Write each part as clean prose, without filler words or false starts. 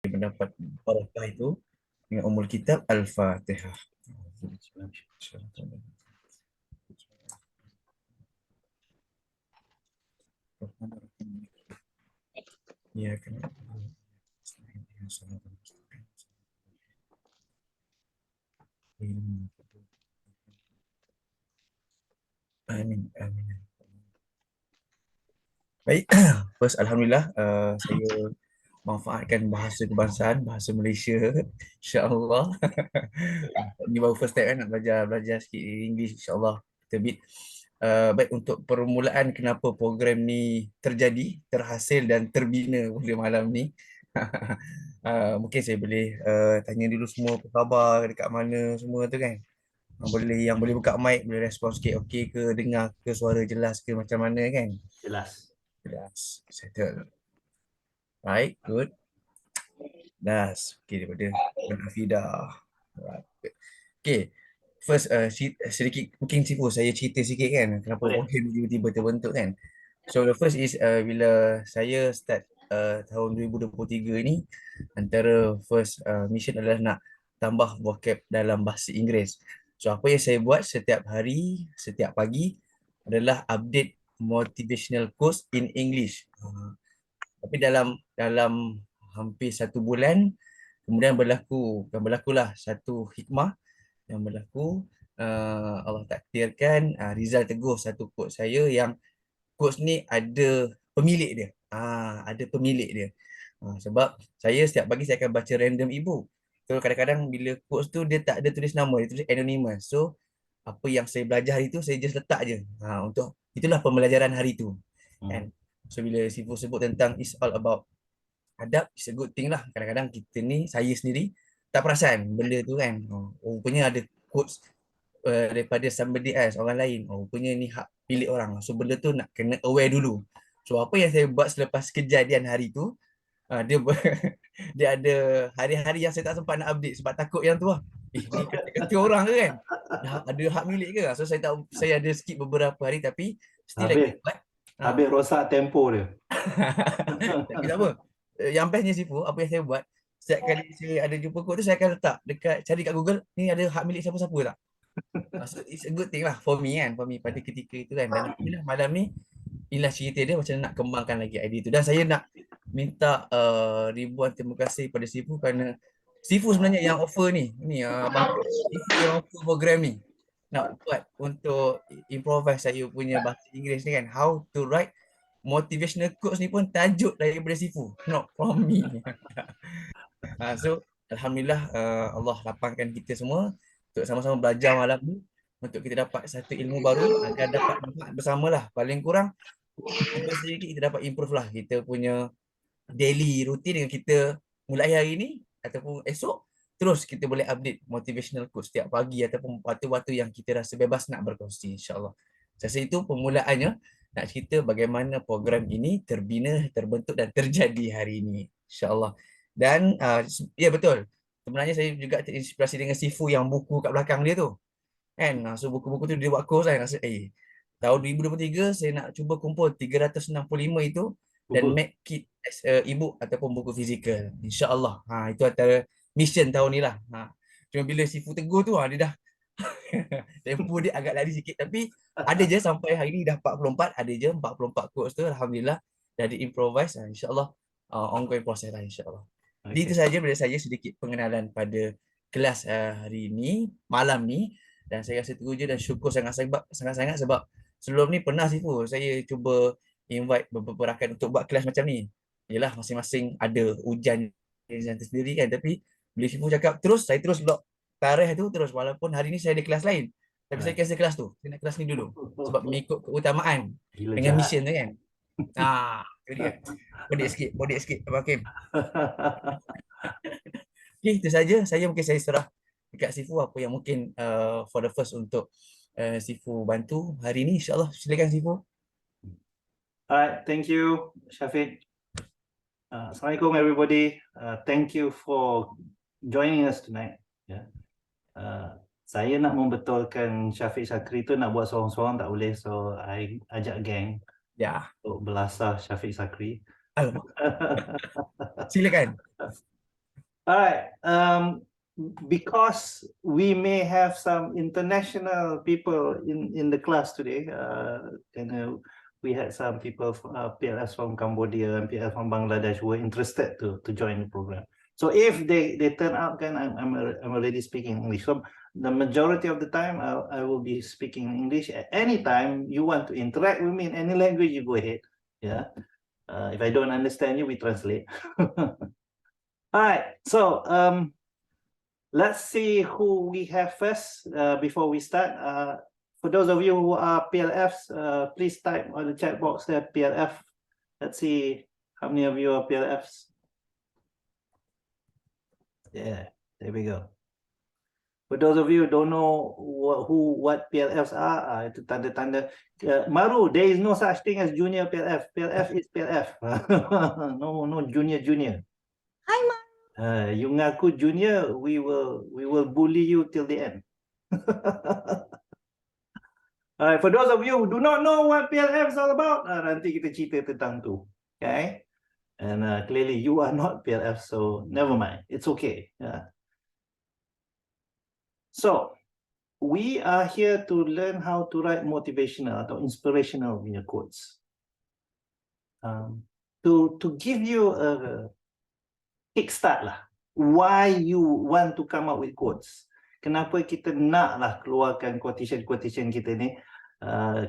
mendapat barakah itu dengan umul kitab Al-Fatihah. Ya, kena. Amin, amin. Baik, first Alhamdulillah, saya manfaatkan bahasa kebangsaan, bahasa Malaysia, insyaAllah. Ini baru first time kan nak belajar sikit English, insyaAllah. Kita bit. Baik, untuk permulaan kenapa program ni terjadi, terhasil dan terbina pada malam ni. Mungkin saya boleh tanya dulu semua apa khabar, dekat mana semua tu kan. Yang boleh buka mic, boleh respon sikit, okey ke, dengar ke, suara jelas ke, macam mana kan. Jelas. Jelas, settle. Right, good. Das, okey daripada Afidah. Right. Okay, first sedikit mungkin saya cerita sikit kan kenapa Boleh. program ni tiba-tiba terbentuk kan. So the first is bila saya start tahun 2023 ni, antara first mission adalah nak tambah vocab dalam bahasa Inggeris. So apa yang saya buat setiap hari, setiap pagi adalah update motivational quotes in English. Tapi dalam hampir 1 bulan, kemudian berlakulah satu hikmah yang berlaku. Allah takdirkan Rizal tegur satu quote saya yang quotes ni ada pemilik dia. Ada pemilik dia. Sebab saya setiap pagi saya akan baca random ebook. So kadang-kadang bila quotes tu dia tak ada tulis nama, dia tulis anonymous. So apa yang saya belajar itu saya just letak je. Untuk itulah pembelajaran hari tu. Kan? So bila Sifu sebut tentang it's all about adab, is a good thing lah. Kadang-kadang kita ni, saya sendiri tak perasan benda tu kan. Rupanya ada quotes daripada somebody else, orang lain. Rupanya ni hak pilih orang. So benda tu nak kena aware dulu. So apa yang saya buat selepas kejadian hari tu, dia dia ada hari-hari yang saya tak sempat nak update sebab takut yang tu lah. Ni kata-kata orang ke kan? Ada hak milik ke? So saya ada skip beberapa hari tapi still lagi buat. Habis rosak tempo dia. Tapi tak apa. Yang bestnya Sifu, apa yang saya buat, setiap kali saya ada jumpa kod tu, saya akan letak cari kat Google, ni ada hak milik siapa-siapa tak? So it's a good thing lah for me kan, pada ketika itu kan. Dan Alhamdulillah malam ni, inilah cerita dia macam nak kembangkan lagi idea tu. Dan saya nak minta ribuan terima kasih pada Sifu kerana Sifu sebenarnya yang offer ni. Ni Abang Sifu yang offer program ni. Nak buat untuk improvise saya punya bahasa Inggeris ni kan. How to write motivational quotes ni pun tajuk daripada Sifu, not from me. So Alhamdulillah, Allah lapangkan kita semua untuk sama-sama belajar malam ni, untuk kita dapat satu ilmu baru agar dapat manfaat bersamalah. Paling kurang apa sedikit kita dapat improve lah kita punya daily routine dengan kita mulai hari ni ataupun esok, terus kita boleh update motivational quotes setiap pagi ataupun waktu-waktu yang kita rasa bebas nak berkongsi, insyaAllah. Saya rasa itu permulaannya nak cerita bagaimana program ini terbina, terbentuk dan terjadi hari ini, insyaAllah. Dan ya betul, sebenarnya saya juga terinspirasi dengan Sifu yang buku kat belakang dia tu kan. So buku-buku tu dia buat course kan, rasa tahun 2023 saya nak cuba kumpul 365 itu dan make it as a ebook ataupun buku fizikal, insyaAllah. Itu antara mission tahun ni lah. Cuma bila Sifu tegur tu, dia dah tempo dia agak lari sikit, tapi ada je sampai hari ni dah 44, ada je 44 quotes tu, Alhamdulillah dah di-improvise. InsyaAllah ongoing proses lah, insyaAllah. Jadi itu saja dari saya, sedikit pengenalan pada kelas hari ni, malam ni. Dan saya rasa teruja dan syukur sangat-sangat sebab sebelum ni pernah Sifu saya cuba invite beberapa rakan untuk buat kelas macam ni. Yelah, masing-masing ada ujian yang tersendiri kan, tapi bila Sifu cakap terus, saya terus block tarikh tu terus, walaupun hari ni saya ada kelas lain. Tapi saya cancel kelas tu. Saya nak kelas ni dulu. Sebab mengikut keutamaan dengan mission tu kan. Itu dia. Bodek sikit Abang Kim. Okay, itu saja. Mungkin saya serah dekat Sifu apa yang mungkin for the first untuk Sifu bantu hari ni, insyaAllah. Silakan Sifu. Alright, thank you Syafiq. Assalamualaikum everybody. Thank you for joining us tonight. Saya nak membetulkan Syafiq Sakri tu nak buat sorang-sorang tak boleh, so I ajak geng untuk belasah Syafiq Sakri. Alamak. Silakan. All right. Because we may have some international people in the class today, and we had some people from PLFs from Cambodia and PLFs from Bangladesh who were interested to join the program. So if they turn out, then I'm already speaking English. So the majority of the time, I will be speaking English. At any time you want to interact with me in any language, you go ahead. Yeah. If I don't understand you, we translate. All right, so let's see who we have first before we start. For those of you who are PLFs, please type on the chat box there, PLF. Let's see how many of you are PLFs. Yeah, there we go. For those of you who don't know what PLFs are, itu tanda-tanda. Maru, there is no such thing as junior PLF. PLF is PLF. No junior. Hi, Mom. You ngaku junior, we will bully you till the end. Alright, for those of you who do not know what PLF is all about, nanti kita cerita tentang tu. Okay? And clearly you are not PLF, so never mind. It's okay. Yeah. So, we are here to learn how to write motivational atau inspirational quotes. To give you a kickstart lah, why you want to come up with quotes. Kenapa kita nak lah keluarkan quotation kita ni,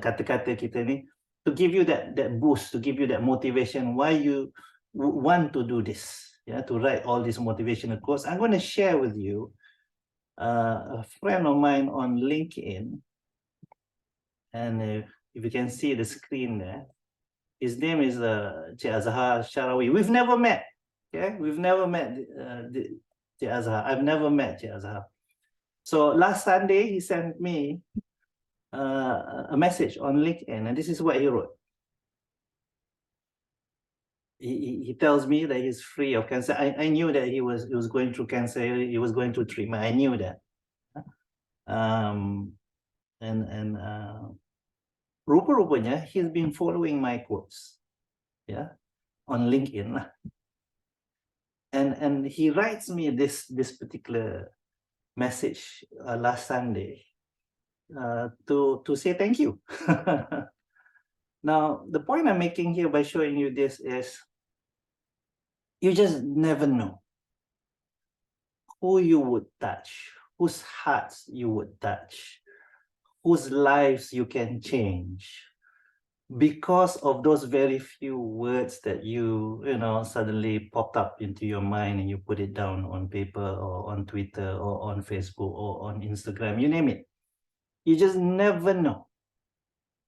kata-kata kita ni, to give you that boost, to give you that motivation, why you want to do this, yeah, to write all these motivational quotes. I'm going to share with you a friend of mine on LinkedIn, and if you can see the screen there, his name is Cik Azhar Sharawi. We've never met. Okay, we've never met Cik Azhar. I've never met Cik Azhar. So last Sunday, he sent me a message on LinkedIn, and this is what he wrote. He tells me that he's free of cancer. I knew that he was going through cancer. He was going through treatment. I knew that. Rupa-rupanya he's been following my quotes, yeah, on LinkedIn lah. And he writes me this particular message last Sunday to say thank you. Now, the point I'm making here by showing you this is you just never know who you would touch, whose hearts you would touch, whose lives you can change because of those very few words that you know suddenly popped up into your mind and you put it down on paper or on Twitter or on Facebook or on Instagram, you name it. You just never know.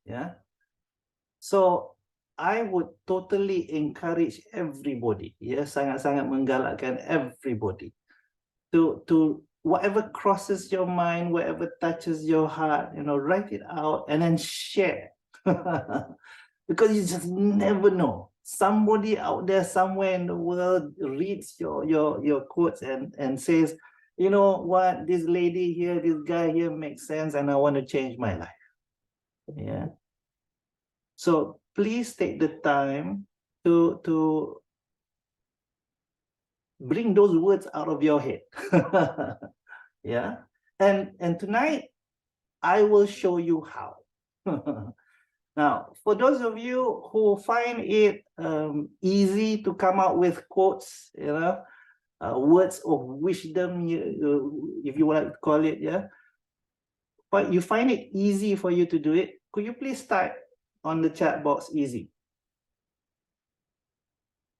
Yeah. So I would totally encourage everybody, yeah, sangat-sangat menggalakkan everybody to whatever crosses your mind, whatever touches your heart, write it out and then share. Because you just never know. Somebody out there somewhere in the world reads your quotes and says, you know what, this lady here, this guy here makes sense and I want to change my life. Yeah. So please take the time to bring those words out of your head. Yeah. And tonight I will show you how. Now, for those of you who find it easy to come up with quotes, words of wisdom, if you want to call it, yeah, but you find it easy for you to do it, could you please type on the chat box easy?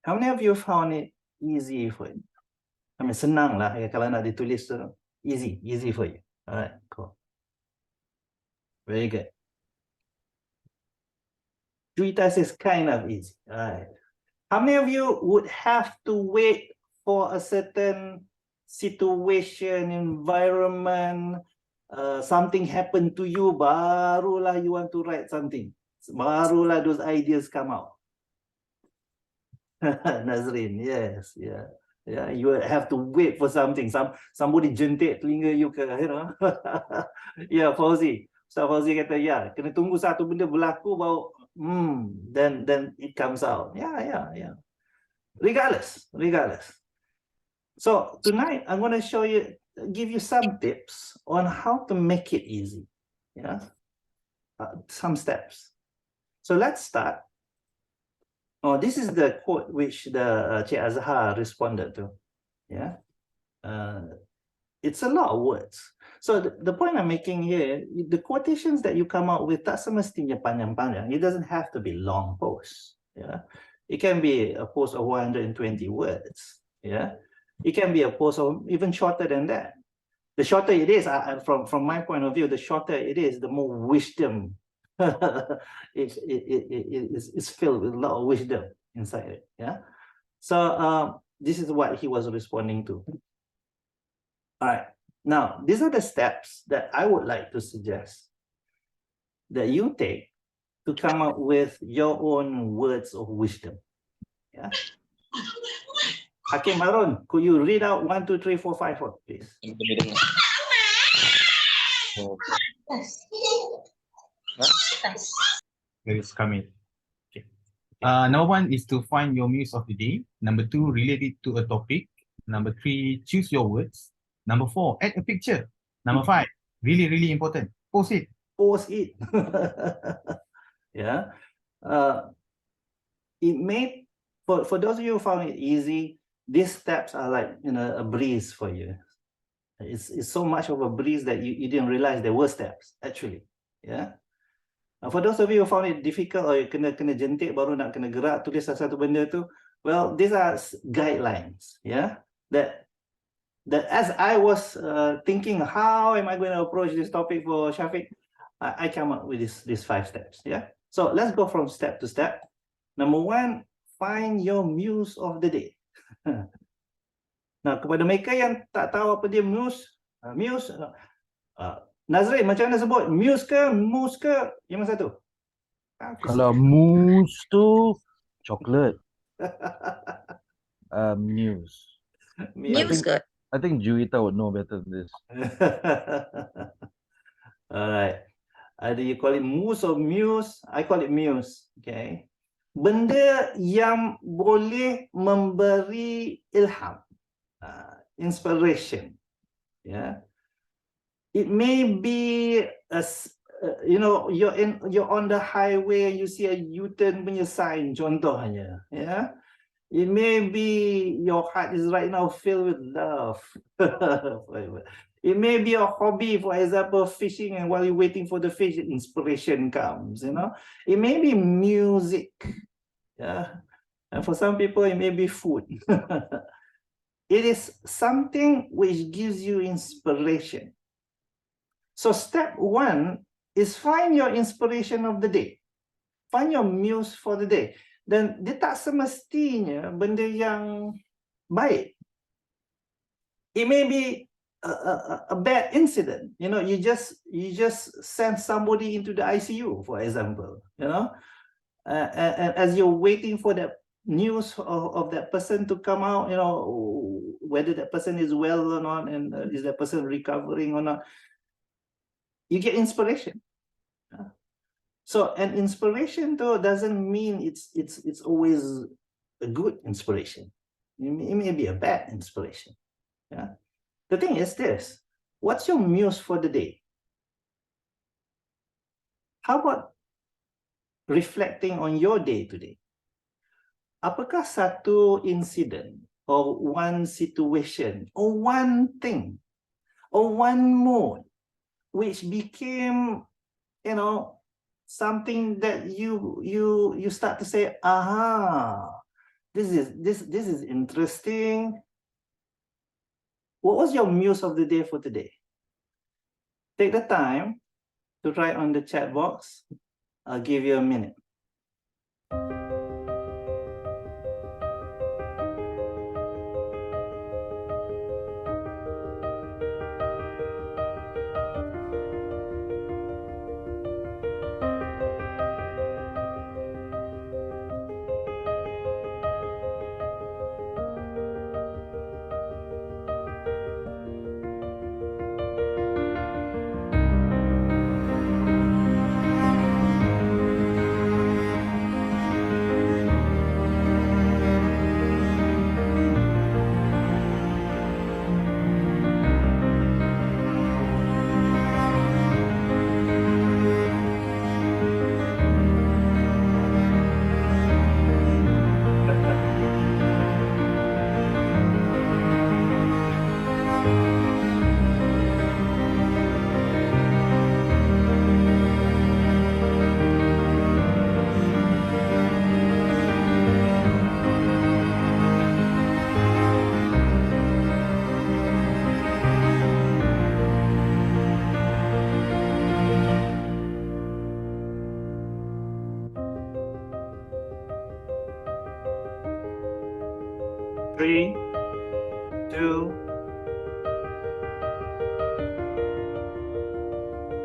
How many of you found it easy for you? I mean, senang lah kalau nak ditulis tu. Easy for you. All right, cool. Very good. Juita says kind of easy. All right. How many of you would have to wait for a certain situation, environment, something happened to you, barulah you want to write something. Barulah those ideas come out. Nazrin, yes, yeah. Yeah, you have to wait for something. Somebody jentik telinga you ke, Yeah, Fauzi. Ustaz Fauzi kata, ya, kena tunggu satu benda berlaku baru then it comes out. Yeah. Regardless. So tonight I'm going to give you some tips on how to make it easy. Yeah, some steps. So let's start. Oh, this is the quote which the Cik Azhar responded to. Yeah, it's a lot of words. So the point I'm making here, the quotations that you come out with, tak semestinya panjang-panjang. It doesn't have to be long posts. Yeah, it can be a post of 120 words. Yeah, it can be a post of even shorter than that. The shorter it is, from my point of view, the shorter it is, the more wisdom. It's filled with a lot of wisdom inside it. Yeah. So this is what he was responding to. All right. Now, these are the steps that I would like to suggest that you take to come up with your own words of wisdom. Yeah. Hakim Harun, could you read out 1, 2, 3, 4, 5, 4, please? It's coming. Okay. Number 1 is to find your muse of the day. Number 2, relate it to a topic. Number 3, choose your words. Number 4, add a picture. Number 5, really, really important, post it. Post it. Yeah. It may, for those of you who found it easy, these steps are like, a breeze for you. It's so much of a breeze that you didn't realize there were steps, actually. Yeah. For those of you who found it difficult or you kena jentik baru nak kena gerak tulis satu benda tu, well, these are guidelines, yeah, that as I was thinking, how am I going to approach this topic for Shafiq, I come up with these 5 steps, yeah. So let's go from step to step. Number 1, find your muse of the day. Nah, kepada mereka yang tak tahu apa dia muse, Nazrin, macam mana sebut? Muse ke? Mousse ke? Yang mana satu? Kalau mousse tu chocolate. Muse. Muse ke? I think Juwita would know better than this. Alright. Either you call it mousse or muse. I call it muse. Okay. Benda yang boleh memberi ilham. Inspiration. Yeah. It may be you're on the highway and you see a U-turn punya sign, contohnya, yeah. It may be your heart is right now filled with love. It may be a hobby, for example, fishing, and while you're waiting for the fish, inspiration comes, It may be music, yeah. And for some people, it may be food. It is something which gives you inspiration. So step 1 is find your inspiration of the day. Find your muse for the day. Dan dia tak semestinya benda yang baik. It may be a bad incident. You just send somebody into the ICU, for example. And as you're waiting for that news of that person to come out, whether that person is well or not, and is that person recovering or not. You get inspiration. So an inspiration though doesn't mean it's always a good inspiration. It may be a bad inspiration. Yeah. The thing is this: what's your muse for the day? How about reflecting on your day today? Apakah satu incident or one situation or one thing or one mood which became, something that you start to say, aha, this is interesting. What was your muse of the day for today? Take the time to write on the chat box. I'll give you a minute. 2,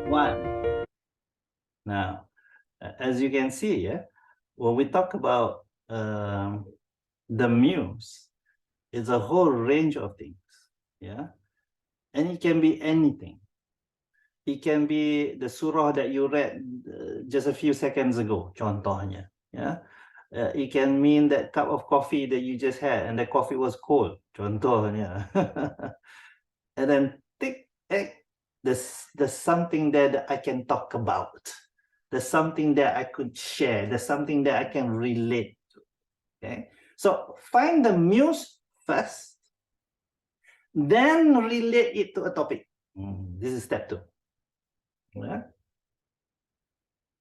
1. Now, as you can see, when we talk about the muse, it's a whole range of things, and it can be anything. It can be the surah that you read just a few seconds ago, contohnya, it can mean that cup of coffee that you just had and the coffee was cold, contohnya. And then there's something that I can talk about. There's something that I could share. There's something that I can relate to. Okay, so find the muse first, then relate it to a topic. This is step 2.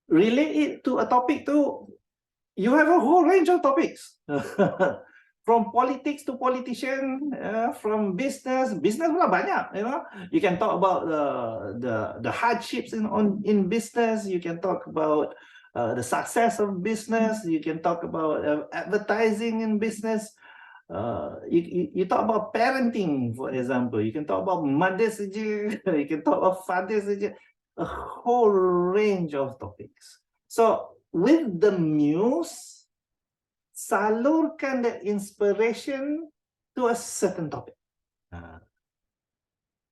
Relate it to a topic too. You have a whole range of topics. From politics to politician, from business pula banyak, you can talk about the hardships in business. You can talk about the success of business. You can talk about advertising in business. You talk about parenting, for example. You can talk about mothers, you can talk about fathers, a whole range of topics. So with the muse, salurkan the inspiration to a certain topic.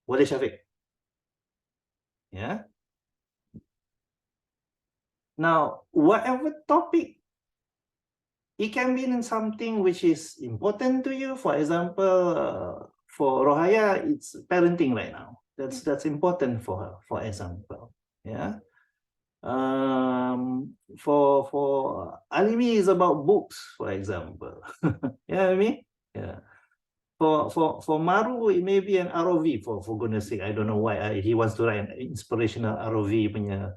Boleh, Syafiq? Yeah. Now, whatever topic, it can be in something which is important to you. For example, for Rohaya, it's parenting right now. That's important for her, for example. Yeah. For Alimi is about books, for example. You know what I mean? Yeah. For Maru, it may be an ROV, for goodness sake. I don't know why he wants to write an inspirational ROV punya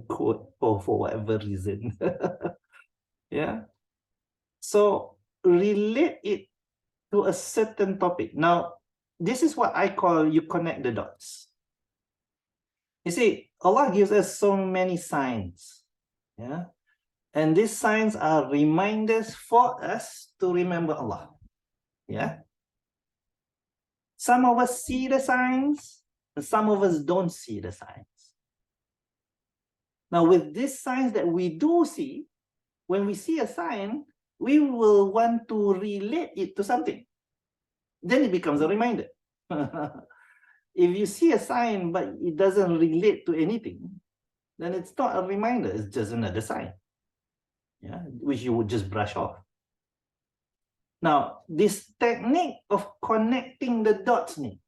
quote for whatever reason. Yeah. So relate it to a certain topic. Now, this is what I call you connect the dots. You see, Allah gives us so many signs. Yeah. And these signs are reminders for us to remember Allah. Yeah. Some of us see the signs, and some of us don't see the signs. Now, with these signs that we do see, when we see a sign, we will want to relate it to something. Then it becomes a reminder. If you see a sign, but it doesn't relate to anything, then it's not a reminder, it's just another sign, which you would just brush off. Now, this technique of connecting the dots ni,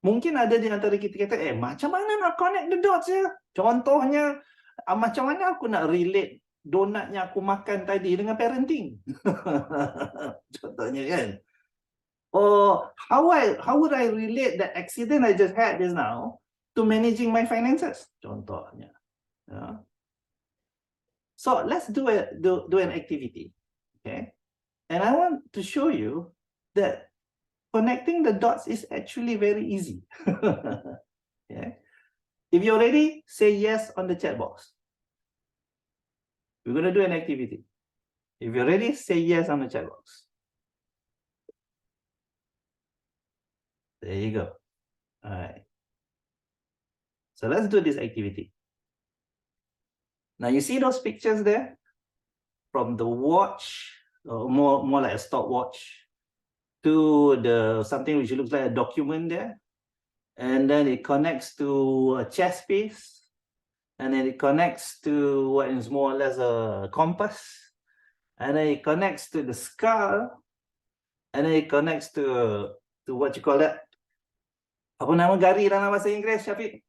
mungkin ada di antara kita kata, macam mana nak connect the dots ya? Contohnya, macam mana aku nak relate donatnya aku makan tadi dengan parenting? Contohnya kan? Or how would I relate the accident I just had just now to managing my finances? Contohnya. Yeah. So let's do an activity. Okay. And I want to show you that connecting the dots is actually very easy. Yeah. If you're ready, say yes on the chat box. We're going to do an activity. If you're ready, say yes on the chat box. There you go. All right. So let's do this activity. Now you see those pictures there? From the watch, more like a stopwatch, to the something which looks like a document there. And then it connects to a chess piece. And then it connects to what is more or less a compass. And then it connects to the skull. And then it connects to what you call that? Apa nama gari dalam bahasa Inggeris, Syafiq?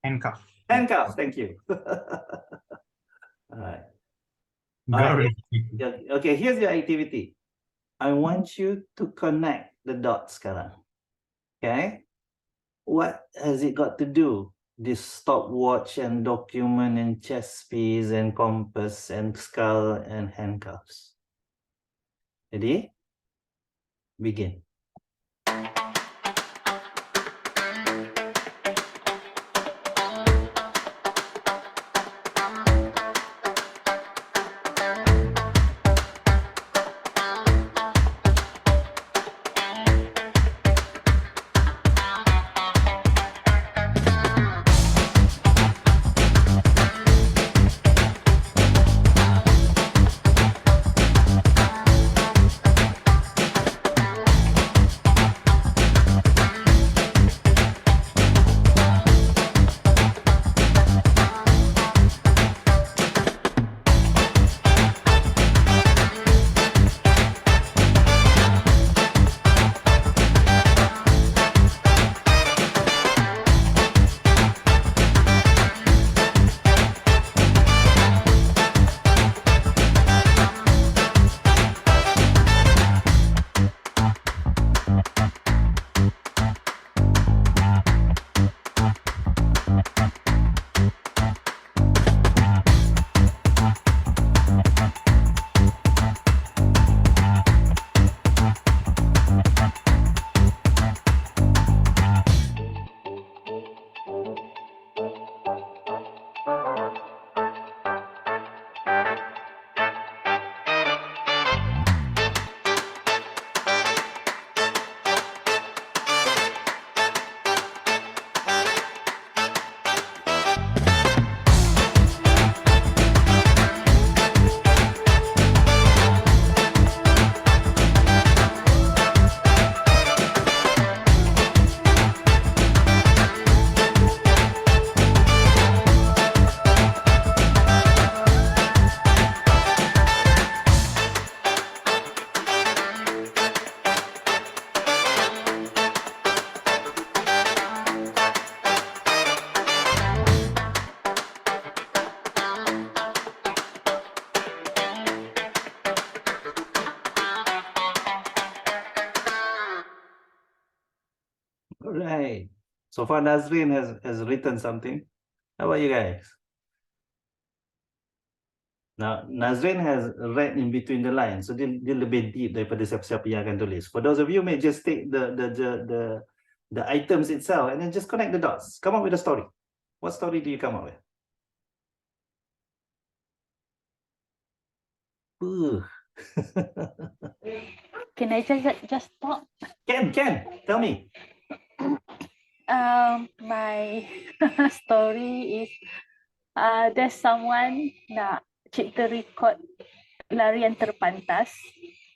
Handcuff. Handcuff, thank you. All right. Gary. Okay, here's your activity. I want you to connect the dots sekarang. Okay? What has it got to do? This stopwatch and document and chess piece and compass and skull and handcuffs. Ready? Begin. Right. So far, Nazreen has written something. How about you guys? Now, Nazreen has read in between the lines, so dia lebih deep daripada siapa-siapa yang akan tulis. For those of you, may just take the items itself and then just connect the dots. Come up with a story. What story do you come up with? Can I just talk? Can. Tell me. My story is there's someone nak cipta rekod larian terpantas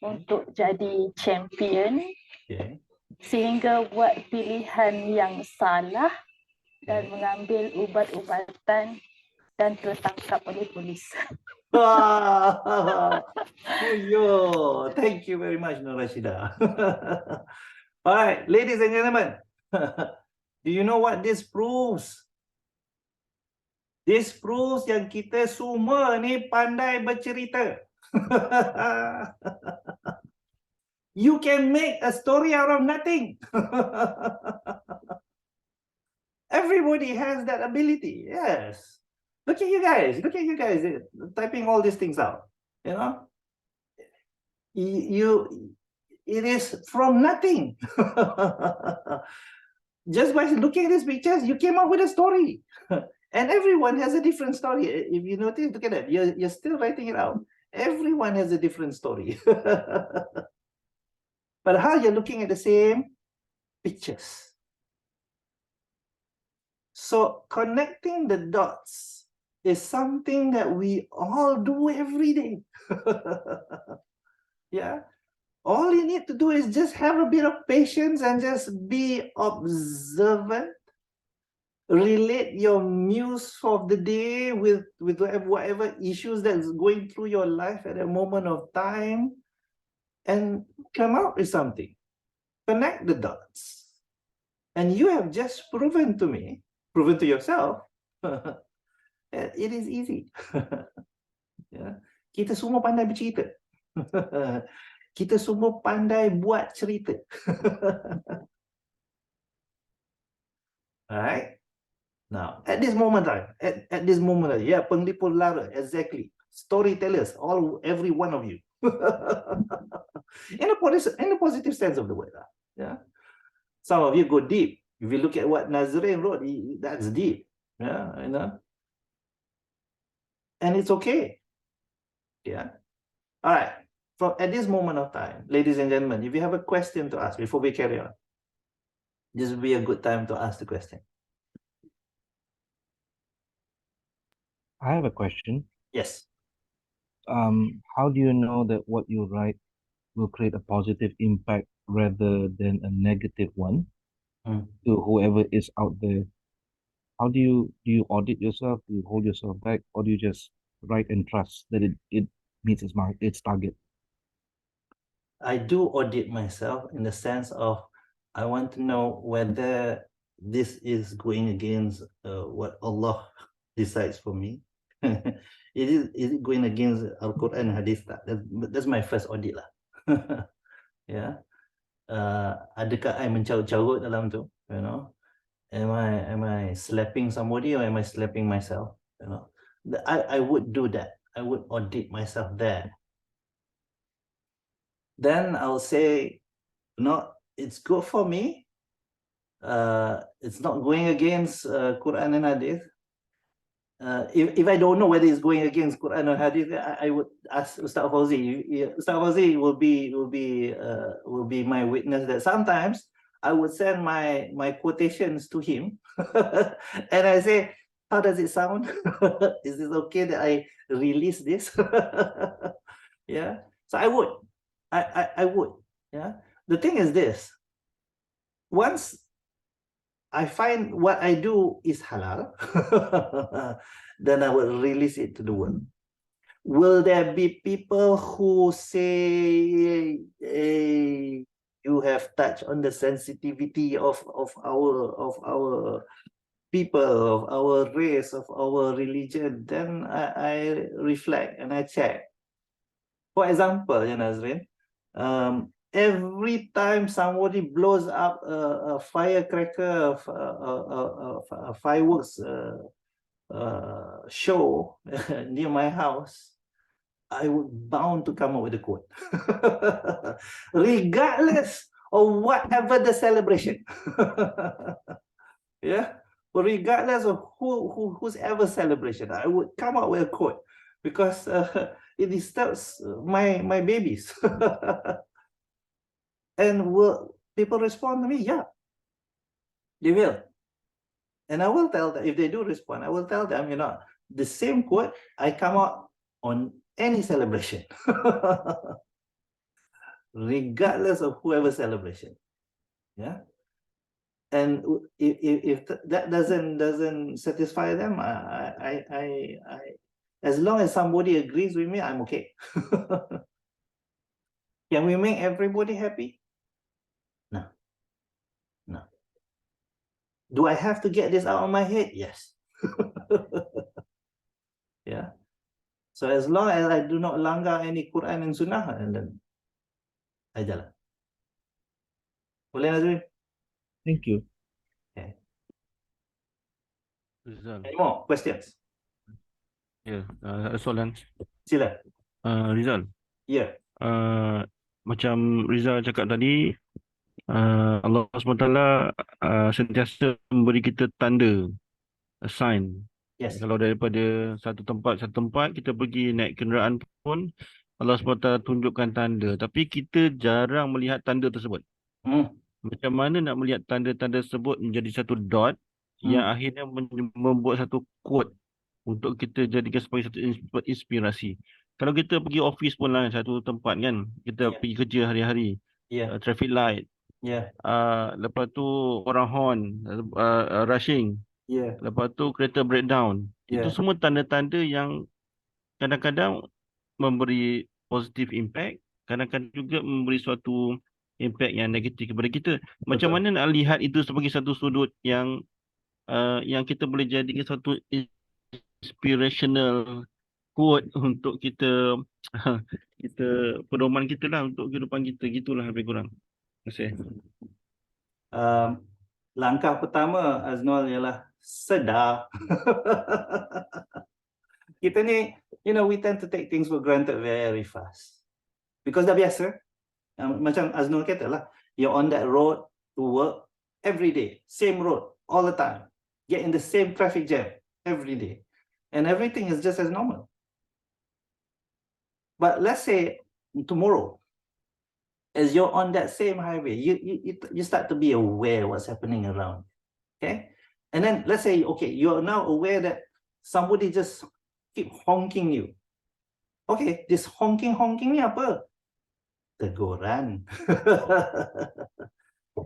untuk jadi champion, Okay. sehingga buat pilihan yang salah dan mengambil ubat-ubatan dan tertangkap oleh polis. Thank you very much, Nur Rashida. All right, ladies and gentlemen, do you know what this proves? This proves yang kita semua ni pandai bercerita. You can make a story out of nothing. Everybody has that ability. Yes. Look at you guys. Typing all these things out. You know, it is from nothing. Just by looking at these pictures, you came up with a story. And everyone has a different story. If you notice, look at that. You're still writing it out. Everyone has a different story. But how you're looking at the same pictures. So connecting the dots is something that we all do every day. Yeah. All you need to do is just have a bit of patience and just be observant. Relate your muse of the day with whatever issues that's going through your life at a moment of time, and come out with something. Connect the dots. And you have just proven to yourself, it is easy. Yeah. Kita semua pandai bercerita. Kita semua pandai buat cerita. Alright. Now, at this moment, yeah, penglipur lara, exactly. Storytellers, every one of you. in a positive sense of the word. Yeah. Some of you go deep. If you look at what Nazreen wrote, that's deep. Yeah, you know. And it's okay. Yeah. All right. At this moment of time, ladies and gentlemen, if you have a question to ask before we carry on, this would be a good time to ask the question. I have a question. Yes. How do you know that what you write will create a positive impact rather than a negative one to whoever is out there? How do you audit yourself? Do you hold yourself back, or do you just write and trust that it meets its target? I do audit myself in the sense of I want to know whether this is going against what Allah decides for me. Is it going against Al-Quran and Hadith? That's my first audit lah. Yeah. Adakah I mencarut-carut dalam tu? You know, am I slapping somebody or am I slapping myself? You know, I would do that. I would audit myself there. Then I'll say, no, it's good for me. It's not going against Quran and Hadith. If I don't know whether it's going against Quran or Hadith, I would ask Ustaz Fauzi. Ustaz Fauzi will be my witness that sometimes I would send my quotations to him, and I say, how does it sound? Is it okay that I release this? Yeah. So I would. I would. Yeah. The thing is this. Once I find what I do is halal, then I will release it to the world. Will there be people who say, hey, you have touched on the sensitivity of our people, of our race, of our religion? Then I reflect and I check. For example, Nazreen, every time somebody blows up a firecracker, a fireworks show near my house, I would bound to come up with a quote, regardless of whatever the celebration. Yeah, regardless of whose ever celebration, I would come up with a quote because it disturbs my babies. And will people respond to me? Yeah, they will. And I will tell them, if they do respond, I will tell them, you know, the same quote I come out on any celebration, regardless of whoever celebration. Yeah. And if that doesn't satisfy them, I as long as somebody agrees with me, I'm okay. Can we make everybody happy? No. No. Do I have to get this out of my head? Yes. Yeah. So as long as I do not langgar any Quran and Sunnah, and then I jalan. Boleh, Nazrin? Thank you. Okay. Rizal. Any more questions? Ya, soalan. Sila. Rizal. Ya. Macam Rizal cakap tadi, Allah SWT sentiasa memberi kita tanda, a sign. Yes. Kalau daripada satu tempat, kita pergi naik kenderaan pun, Allah SWT tunjukkan tanda. Tapi kita jarang melihat tanda tersebut. Macam mana nak melihat tanda-tanda tersebut menjadi satu dot yang akhirnya membuat satu quote untuk kita jadikan sebagai satu inspirasi. Kalau kita pergi office pun lah, satu tempat kan, kita pergi kerja hari-hari, traffic light, lepas tu orang horn, rushing, lepas tu kereta breakdown. Itu semua tanda-tanda yang kadang-kadang memberi positive impact, kadang-kadang juga memberi suatu impact yang negatif kepada kita. Macam mana nak lihat itu sebagai satu sudut yang kita boleh jadikan satu inspirational quote untuk kita pedoman kita lah untuk kehidupan kita, gitulah lebih kurang. Terima kasih. Langkah pertama, Aznol, ialah sedar. Kita ni, you know, we tend to take things for granted very fast because dah biasa. Macam Aznol kata lah, you're on that road to work every day, same road all the time, get in the same traffic jam every day, and everything is just as normal. But let's say tomorrow, as you're on that same highway, you start to be aware what's happening around, okay? And then let's say, okay, you're now aware that somebody just keep honking you. Okay, this honking ni apa? Teguran.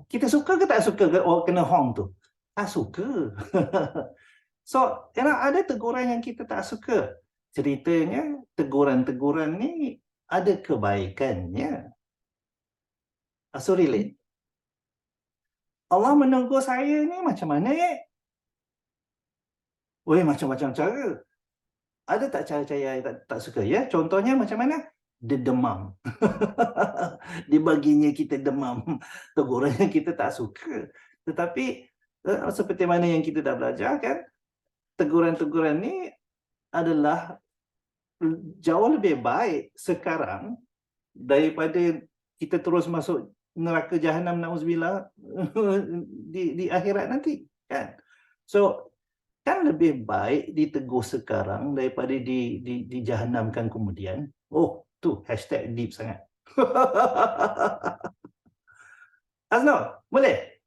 Kita suka ke tak suka kena honk tu? Tak suka. So, ada teguran yang kita tak suka. Ceritanya, teguran-teguran ni ada kebaikannya. So relate. Allah menegur saya ni macam mana? Weh, macam-macam cara. Ada tak cara-cara yang tak suka? Ya, contohnya macam mana? Dia demam. Dibaginya kita demam. Teguran yang kita tak suka. Tetapi seperti mana yang kita dah belajar kan, teguran-teguran ni adalah jauh lebih baik sekarang daripada kita terus masuk neraka jahanam, na'udzubillah, di akhirat nanti kan. So kan lebih baik ditegur sekarang daripada dijahanamkan kemudian. Oh, tu hashtag deep sangat. Azno, boleh?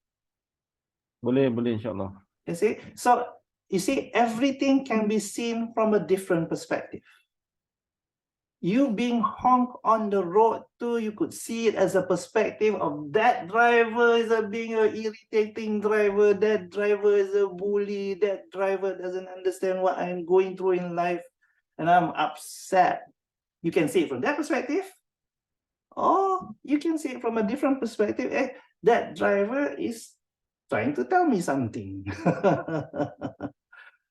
Boleh insyaAllah. You see? So, you see, everything can be seen from a different perspective. You being honked on the road too, you could see it as a perspective of that driver is being an irritating driver, that driver is a bully, that driver doesn't understand what I'm going through in life, and I'm upset. You can see it from that perspective, or you can see it from a different perspective. That driver is trying to tell me something.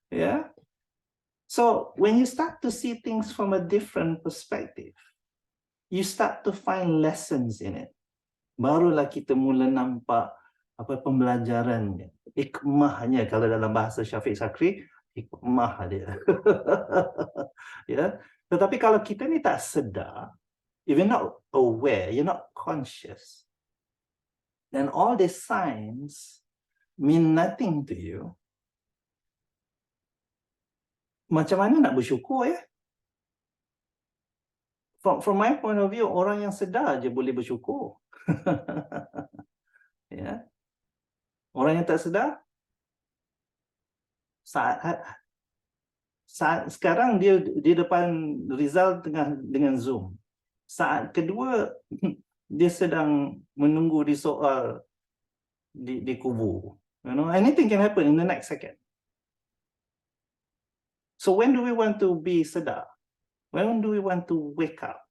Yeah. So when you start to see things from a different perspective, you start to find lessons in it. barulah kita mula nampak apa pembelajarannya, hikmahnya. Kalau dalam bahasa Syafiq Sakri, hikmah dia. Ya. Tetapi kalau kita ni tak sedar, if you're not aware, you're not conscious, then all the signs mean nothing to you. Macam mana nak bersyukur, ya? From my point of view, orang yang sedar je boleh bersyukur. Ya. Orang yang tak sedar, saat sekarang dia di depan Rizal dengan Zoom. Saat kedua dia sedang menunggu disoal di kubur. You know, anything can happen in the next second. So when do we want to be sedar? When do we want to wake up?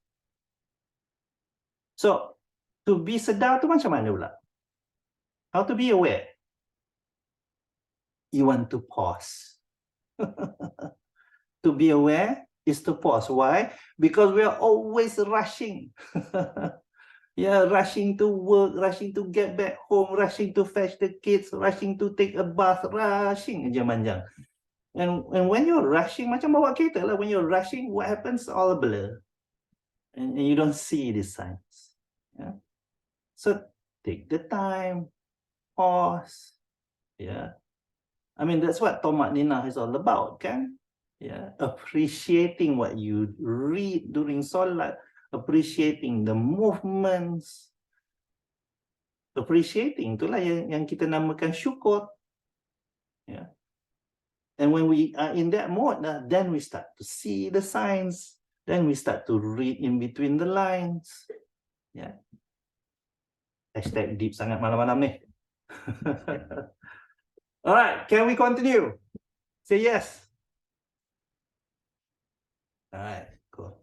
So to be sedar tu macam mana pula? How to be aware? You want to pause. To be aware is to pause. Why? Because we are always rushing. Yeah, rushing to work, rushing to get back home, rushing to fetch the kids, rushing to take a bath, rushing aja manjang. And when you're rushing, macam bawa kereta lah, when you're rushing, what happens? All blur. And you don't see the signs. Yeah. So take the time, pause. Yeah. I mean, that's what Tomat Nina is all about, kan? Yeah. Appreciating what you read during Salat, appreciating the movements, appreciating, itulah yang kita namakan syukur. Yeah. And when we are in that mode, then we start to see the signs. Then we start to read in between the lines. Yeah. Hashtag deep sangat malam-malam ni. All right, can we continue? Say yes. All right, cool.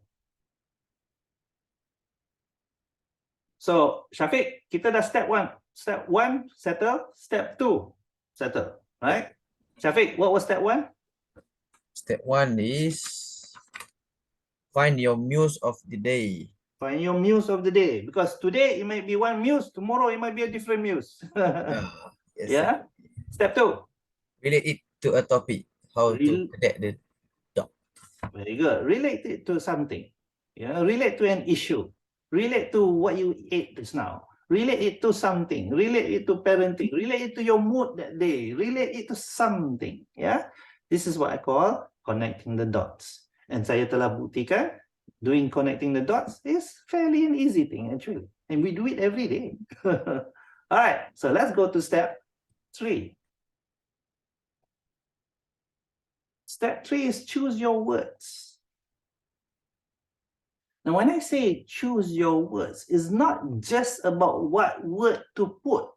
So, Syafiq, kita dah step 1. Step 1, settle. Step 2, settle. Right? Syafiq, what was step 1? Step 1 is find your muse of the day. Find your muse of the day. Because today it might be one muse, tomorrow it might be a different muse. Yes, Yeah? Step 2. relate it to a topic. How to connect the dot. Very good. Relate it to something. Yeah, relate to an issue. Relate to what you ate just now. Relate it to something. Relate it to parenting. Relate it to your mood that day. Relate it to something. Yeah, this is what I call connecting the dots. And saya telah buktikan doing connecting the dots is fairly an easy thing actually. And we do it every day. All right, so let's go to step 3. Step 3 is choose your words. Now, when I say choose your words, it's not just about what word to put.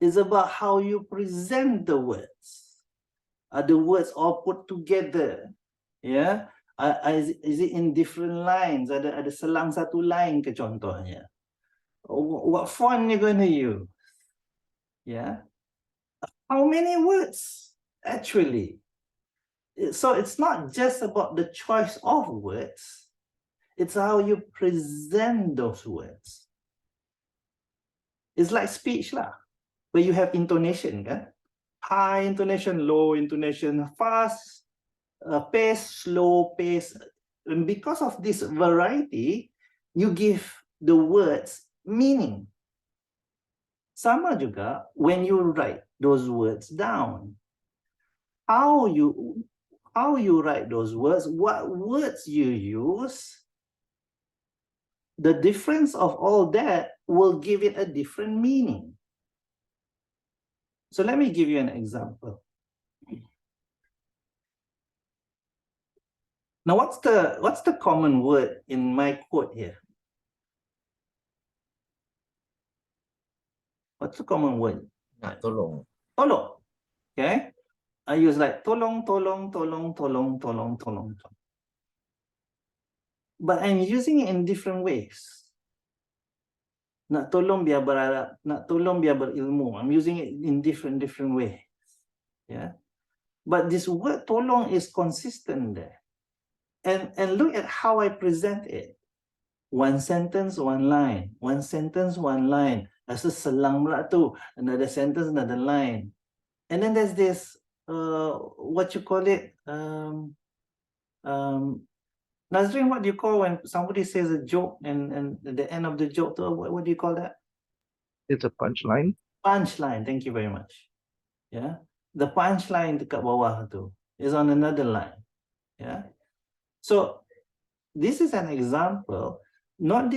It's about how you present the words. Are the words all put together? Yeah. Is it in different lines? Ada selang satu line ke contohnya? What font you're going to use? Yeah. How many words actually? So it's not just about the choice of words. It's how you present those words. It's like speech lah, where you have intonation, kan? High intonation, low intonation, fast pace, slow pace. And because of this variety, you give the words meaning. Sama juga when you write those words down. How you write those words, what words you use, the difference of all that will give it a different meaning. So let me give you an example. Now, what's the common word in my quote here? What's the common word? Nak tolong. Tolong. Okay. I use like tolong, tolong, tolong, tolong, tolong, tolong, tolong. But I'm using it in different ways. Nak tolong biar berharap, nak tolong biar berilmu. I'm using it in different ways. Yeah. But this word tolong is consistent there. And look at how I present it. One sentence, one line. One sentence, one line. Rasa selang pula tu. Another sentence, another line. And then there's this, what you call it? Nazrin, what do you call when somebody says a joke and at the end of the joke, what do you call that? It's a punchline. Punchline. Thank you very much. Yeah. The punchline dekat bawah tu is on another line. Yeah. So this is an example. Not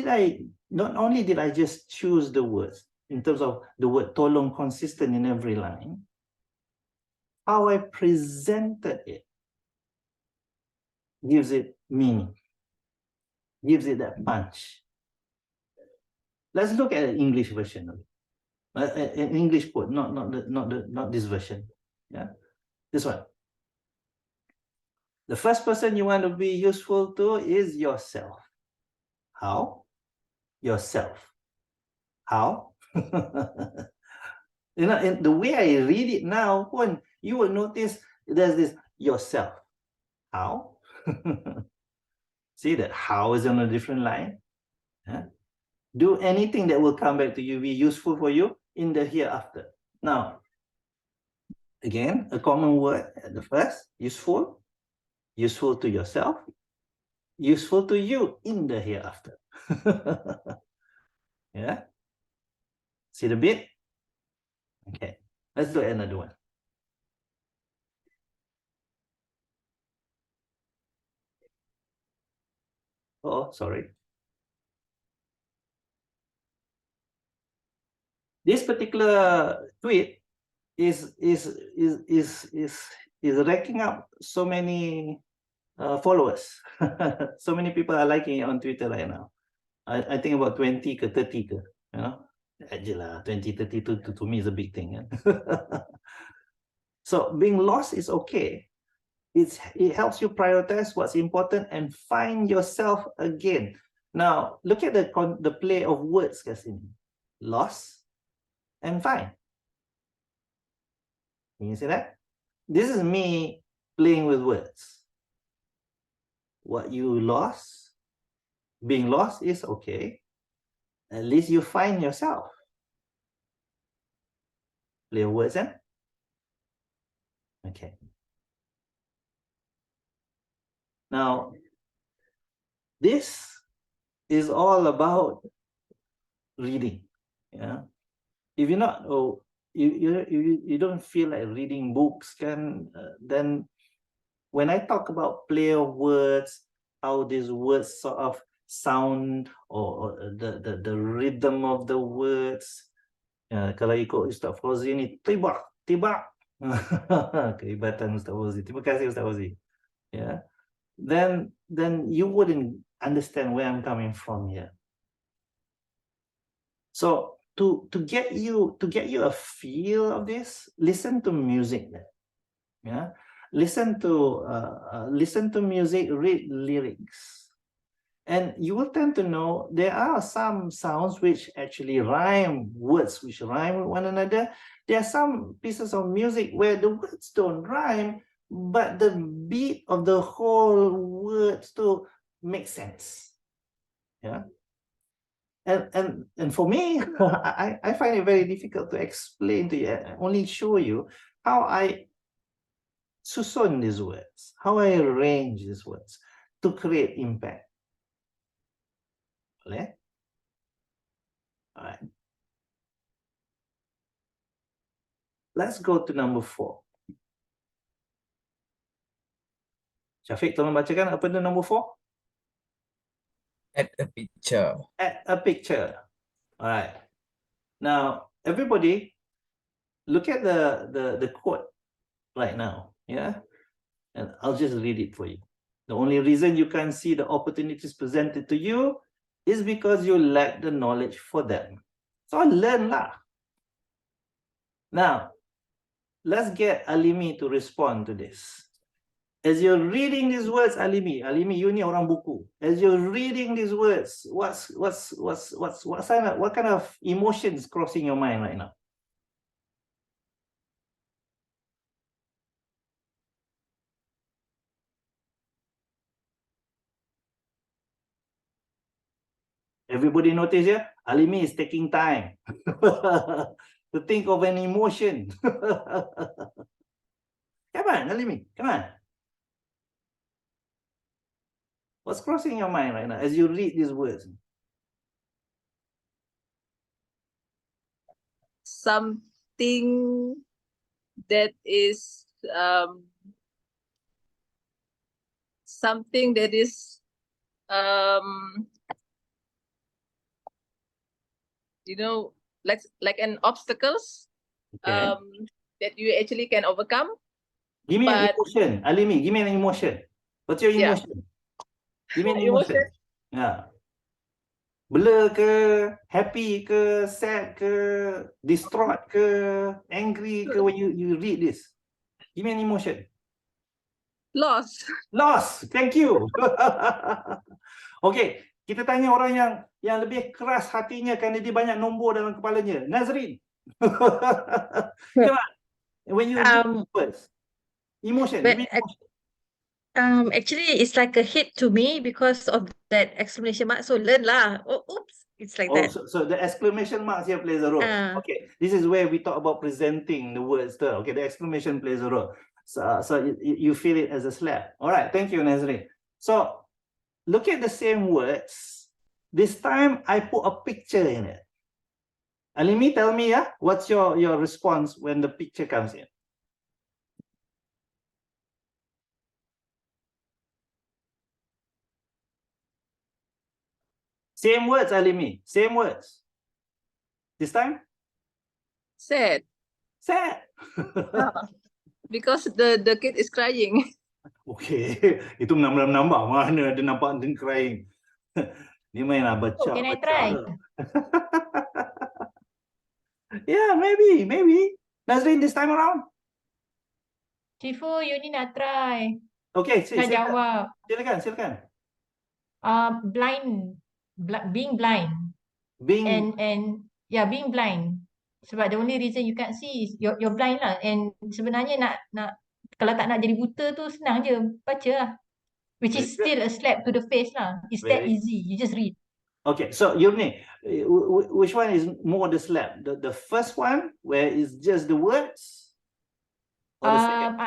only did I just choose the words in terms of the word tolong consistent in every line, how I presented it gives it meaning, gives it that punch. Let's look at an English version of it. An English quote, not this version. Yeah, this one. The first person you want to be useful to is yourself. How? Yourself. How? You know, and the way I read it now, when you will notice there's this yourself. How? See that how is on a different line. Yeah? Do anything that will come back to you, be useful for you in the hereafter. Now, again, a common word at the first, useful, useful to yourself, useful to you in the hereafter. Yeah? See the bit? Okay, let's do another one. Oh, sorry. This particular tweet is racking up so many followers. So many people are liking it on Twitter right now. I think about 20 ke 30 ke, you know. Aje lah, 20, 30 to me is a big thing. Yeah? So being lost is okay. It helps you prioritize what's important and find yourself again. Now, look at the play of words, Kasim. Lost and find. Can you see that? This is me playing with words. What you lost, being lost is okay. At least you find yourself. Play of words, eh? Okay. Now, this is all about reading. Yeah. If you're not, you don't feel like reading books, then when I talk about play of words, how these words sort of sound or the rhythm of the words, kalau ikut Ustaz Fauzi ni, tibak, tibak. Kehebatan Ustaz Fauzi. Terima kasih Ustaz Fauzi. Yeah. Then you wouldn't understand where I'm coming from here. So to get you a feel of this, listen to music. Yeah, listen to music, read lyrics, and you will tend to know there are some sounds which actually rhyme, words which rhyme with one another. There are some pieces of music where the words don't rhyme, but the beat of the whole words to make sense. Yeah. And for me, I find it very difficult to explain to you, only show you how I susun these words, how I arrange these words to create impact. Okay? All right. Let's go to number 4. Syafiq, tolong bacakan apa itu number 4? Add a picture. Add a picture. All right. Now, everybody, look at the quote right now. Yeah. And I'll just read it for you. The only reason you can't see the opportunities presented to you is because you lack the knowledge for them. So learn lah. Now, let's get Alimi to respond to this. As you're reading these words, Alimi, you ni orang buku. As you're reading these words, what kind of emotions crossing your mind right now? Everybody notice here? Alimi is taking time to think of an emotion. Come on, Alimi, come on. What's crossing your mind right now as you read these words? Something that is something that is you know, like an obstacles Okay. that you actually can overcome. Give me an But emotion, Alimi. Give me an emotion. What's your yeah, emotion? Give me an emotion. emotion. Yeah. Blur ke, happy ke, sad ke, distraught ke, angry ke when you read this? Give me an emotion. Loss. Loss. Thank you. Okay, kita tanya orang yang lebih keras hatinya kerana dia banyak nombor dalam kepalanya. Nazrin. Come on. When you read first. Emotion. Give me emotion. Actually, it's like a hit to me because of that exclamation mark. So learn lah. Oh, oops, it's like Oh, that. so the exclamation mark here plays a role. Okay, this is where we talk about presenting the words there. Okay, the exclamation plays a role. So you feel it as a slap. All right, thank you, Nazrin. So look at the same words. This time I put a picture in it. Alimi, tell me, what's your response when the picture comes in? Same words, Alimi. Same words. This time? Sad. Sad. Because the kid is crying. Okay, itu menambah-nambah. Mana ada nampak dia crying. Dia main lah baca. Can I try? Yeah, maybe. Nazrin, this time around? Cifu, you ni nak try. Okay, Nak jawab. Silakan. Being blind. Being Being blind. Sebab the only reason you can't see is you're blind lah. And sebenarnya nak kalau tak nak jadi buta tu senang je. Baca lah. Which is still a slap to the face lah. It's that easy. You just read. Okay, so Yurni, which one is more the slap? The first one where it's just the words? Or the second?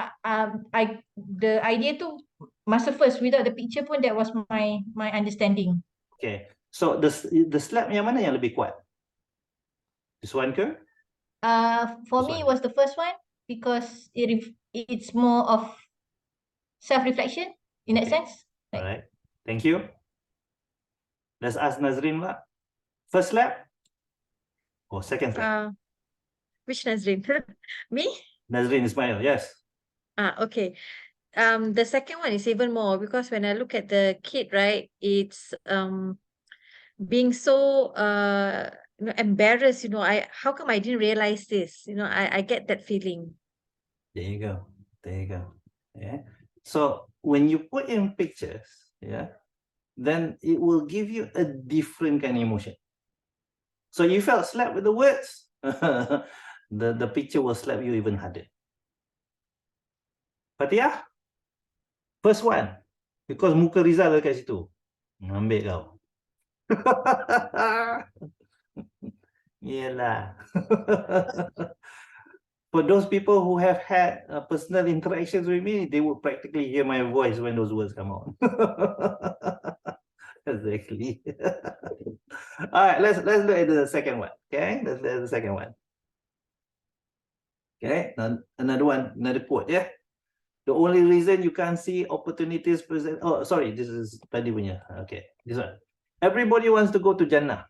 The idea tu masa first without the picture pun that was my understanding. Okay, so the slap yang mana yang lebih kuat? This one ke? For me, it was the first one because it's more of self-reflection in that sense. All right, thank you. Let's ask Nazrin lah. First slap or second slap? Which Nazrin? Me? Nazrin Ismail, yes. Okay. The second one is even more because when I look at the kid, right, it's being so embarrassed, how come I didn't realize this? I get that feeling. There you go. Yeah. So when you put in pictures, then it will give you a different kind of emotion. So you felt slapped with the words, the picture will slap you even harder. Fatihah, first one, because muka Rizal dekat situ, ambil kau. Yelah. For those people who have had personal interactions with me, they would practically hear my voice when those words come out. Exactly. All right, let's look at the second one. Okay, let's look at the second one. Okay, another quote. Yeah, the only reason you can't see opportunities present. Oh, sorry, this is tadi punya. Okay, this one. Everybody wants to go to Jannah.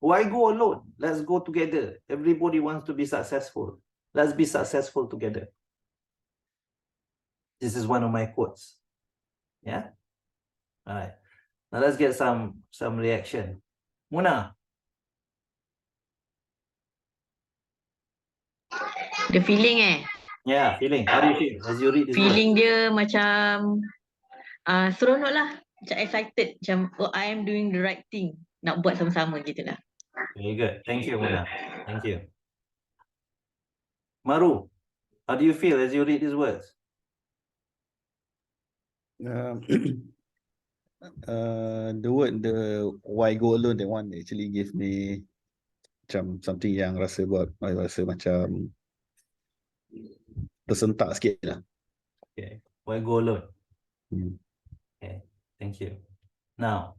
Why go alone? Let's go together. Everybody wants to be successful. Let's be successful together. This is one of my quotes. Yeah. All right. Now let's get some reaction. Muna. The feeling Yeah, feeling. How do you feel as you read this Feeling word? dia macam seronok lah. Macam excited. Macam, I am doing the right thing. Nak buat sama-sama gitu lah. Very good. Thank you, Muna. Thank you. Maru, how do you feel as you read these words? The word, the why go alone, that one actually give me macam something yang rasa macam tersentak sikit lah. Okay. Why go alone? Hmm. Okay. Thank you. Now,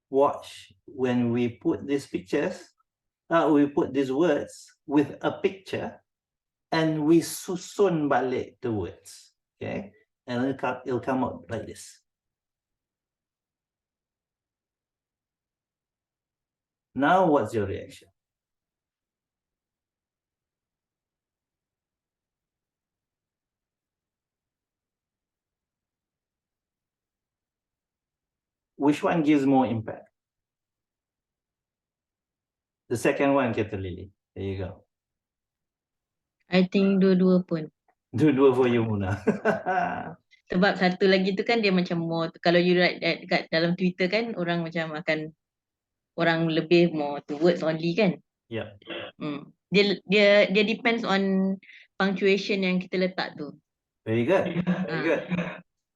watch when we put these pictures, we put these words with a picture and we susun balik the words. Okay. And it'll come out like this. Now, what's your reaction? Which one gives more impact? The second one, Kata Lily. There you go. I think dua-dua pun. Dua-dua for you, Muna. Sebab satu lagi tu kan dia macam more, kalau you write dekat dalam Twitter kan, orang macam akan, orang lebih more to words only kan. Yeah. Dia depends on punctuation yang kita letak tu. Very good. Very good.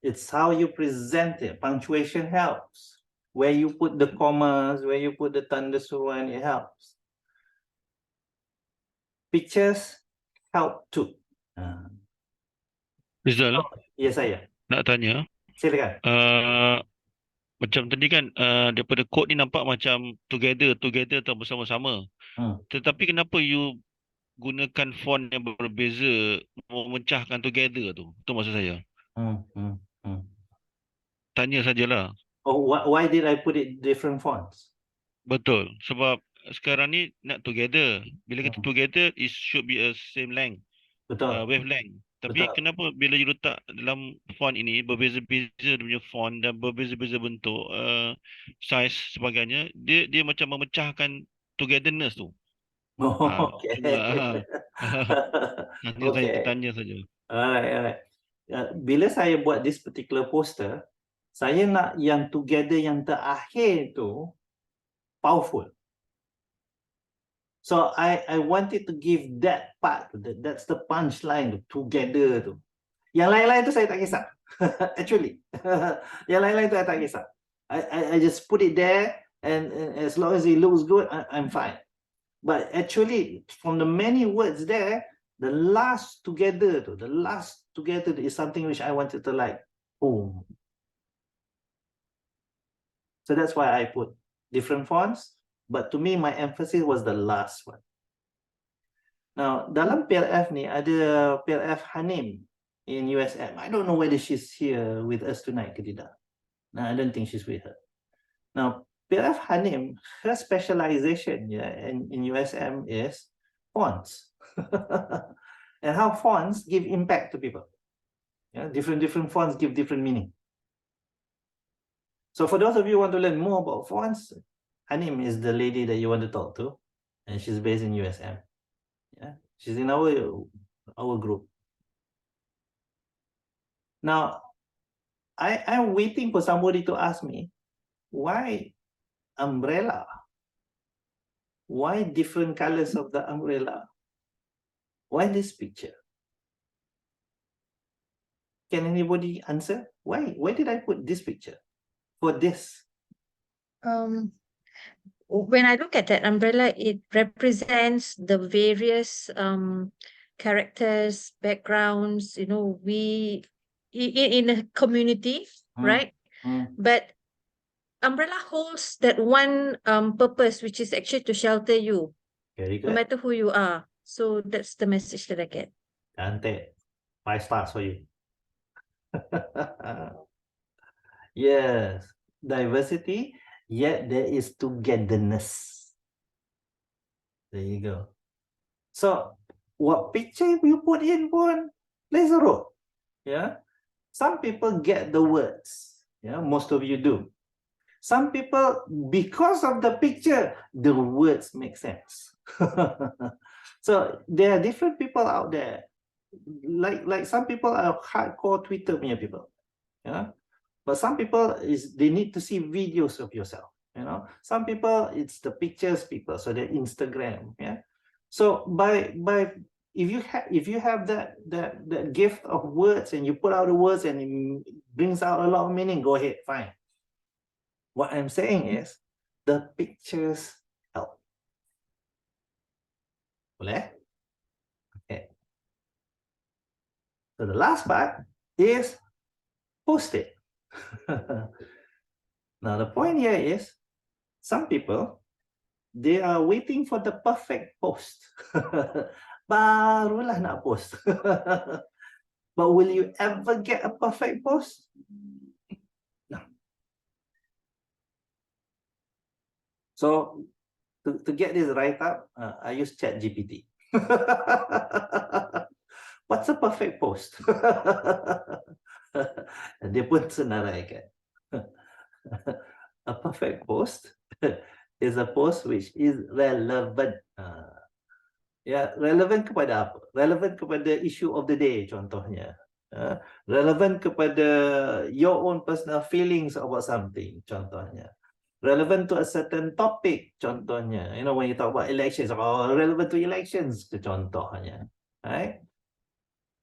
It's how you present it. Punctuation helps. Where you put the commas, where you put the tanda seruan, it helps. Pictures help too. Rizal, Ya, saya. nak tanya. Silakan. Macam tadi kan daripada kod ni nampak macam together atau bersama-sama. Tetapi kenapa you gunakan font yang berbeza memecahkan together tu? Itu maksud saya. Tanya sajalah. Oh, why did I put it different fonts? Betul. Sebab sekarang ni nak together. Bila kita together, it should be a same length. Betul. Wavelength. Tapi kenapa bila you letak dalam font ini berbeza-beza dia punya font dan berbeza-beza bentuk, size sebagainya, dia macam memecahkan togetherness tu. Okay. Saya tanya saja. Alright. Bila saya buat this particular poster, saya nak yang together yang terakhir tu powerful. So I wanted to give that part, that's the punchline, together tu. Yang lain-lain tu saya tak kisah. Actually. Yang lain-lain tu saya tak kisah. I just put it there and as long as it looks good, I'm fine. But actually, from the many words there, the last together is something which I wanted to like, boom. So that's why I put different fonts. But to me, my emphasis was the last one. Now, dalam PLF ni, ada PLF Hanim in USM. I don't know whether she's here with us tonight ke tidak. No, I don't think she's with her. Now, PLF Hanim, her specialization in USM is fonts. And how fonts give impact to people. Different fonts give different meaning. So for those of you who want to learn more about fonts, Hanim is the lady that you want to talk to, and she's based in USM. She's in our group. Now, I'm waiting for somebody to ask me, why umbrella? Why different colors of the umbrella? Why this picture? Can anybody answer? Why did I put this picture for this? When I look at that umbrella, it represents the various characters, backgrounds, we in a community, right? But umbrella holds that one purpose, which is actually to shelter you, Very good. no matter who you are. So that's the message that I get. Cantik. 5 stars for you. Yes, diversity, yet there is togetherness. There you go. So, what picture you put in pun, let's roll. Some people get the words. Most of you do. Some people, because of the picture, the words make sense. So there are different people out there. Like some people are hardcore Twitter people. But some people they need to see videos of yourself. Some people it's the pictures people, so they're Instagram. So if you have that gift of words and you put out the words and it brings out a lot of meaning, go ahead, fine. What I'm saying is the pictures help. Boleh? Okay. So the last part is post it. Now the point here is some people, they are waiting for the perfect post. Barulah nak post. But will you ever get a perfect post? No. So to get this right up, I use ChatGPT. What's a perfect post? Dia pun senaraikan. A perfect post is a post which is relevant. Relevant kepada apa? Relevant kepada issue of the day, contohnya. Relevant kepada your own personal feelings about something, contohnya. Relevant to a certain topic, contohnya. You know, when you talk about elections, relevant to elections, contohnya. Right?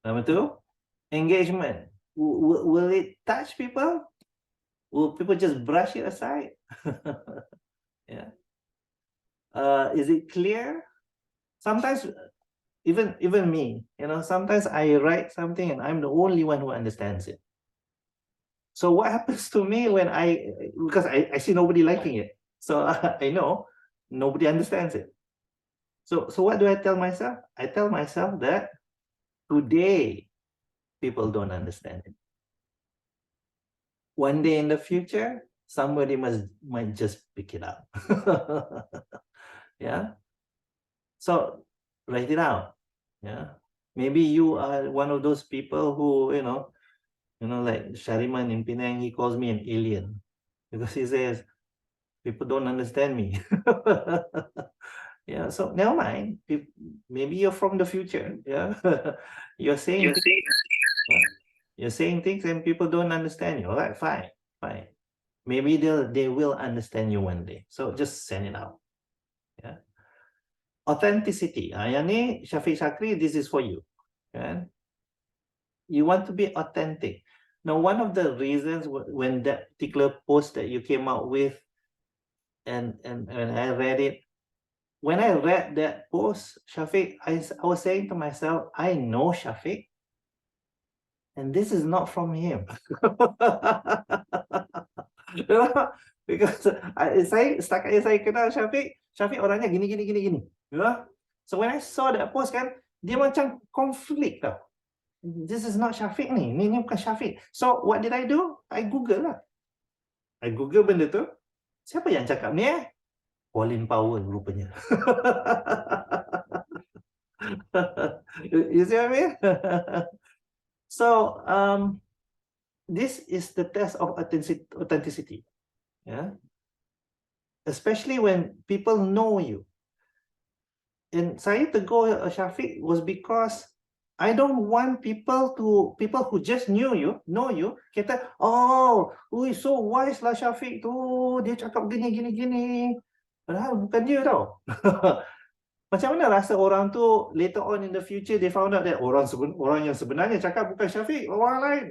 Number two, engagement. Will it touch people? Will people just brush it aside? Yeah. Is it clear? Sometimes, even me, you know, sometimes I write something and I'm the only one who understands it. So what happens to me when because I see nobody liking it. So I know nobody understands it. So what do I tell myself? I tell myself that today people don't understand it. One day in the future, somebody might just pick it up. Yeah. So write it out. Yeah. Maybe you are one of those people who, you know, like Shariman in Penang, he calls me an alien because he says people don't understand me. Yeah. So never mind. Maybe you're from the future. Yeah. You're saying things and people don't understand you. All right, fine. Maybe they will understand you one day. So just send it out. Yeah. Authenticity. Yang ni Syafiq Syakri, this is for you. Okay? You want to be authentic. Now, one of the reasons when that particular post that you came out with, and I read it, when I read that post, Syafiq, I was saying to myself, I know Syafiq, and this is not from him. Because saya kenal Syafiq orangnya gini. You know? So when I saw that post kan, dia macam konflik tau. This is not Syafiq ni bukan Syafiq. So what did I do? I Google lah. I Google benda tu. Siapa yang cakap ni Colin Powell rupanya. You see what I mean? So this is the test of authenticity. Yeah. Especially when people know you. And saya tegur Syafiq was because I don't want people who just know you, kata, so wise lah Syafiq tu, dia cakap gini. Padahal bukan dia tau. Macam mana rasa orang tu later on in the future they found out that orang yang sebenarnya cakap bukan Syafiq, orang lain.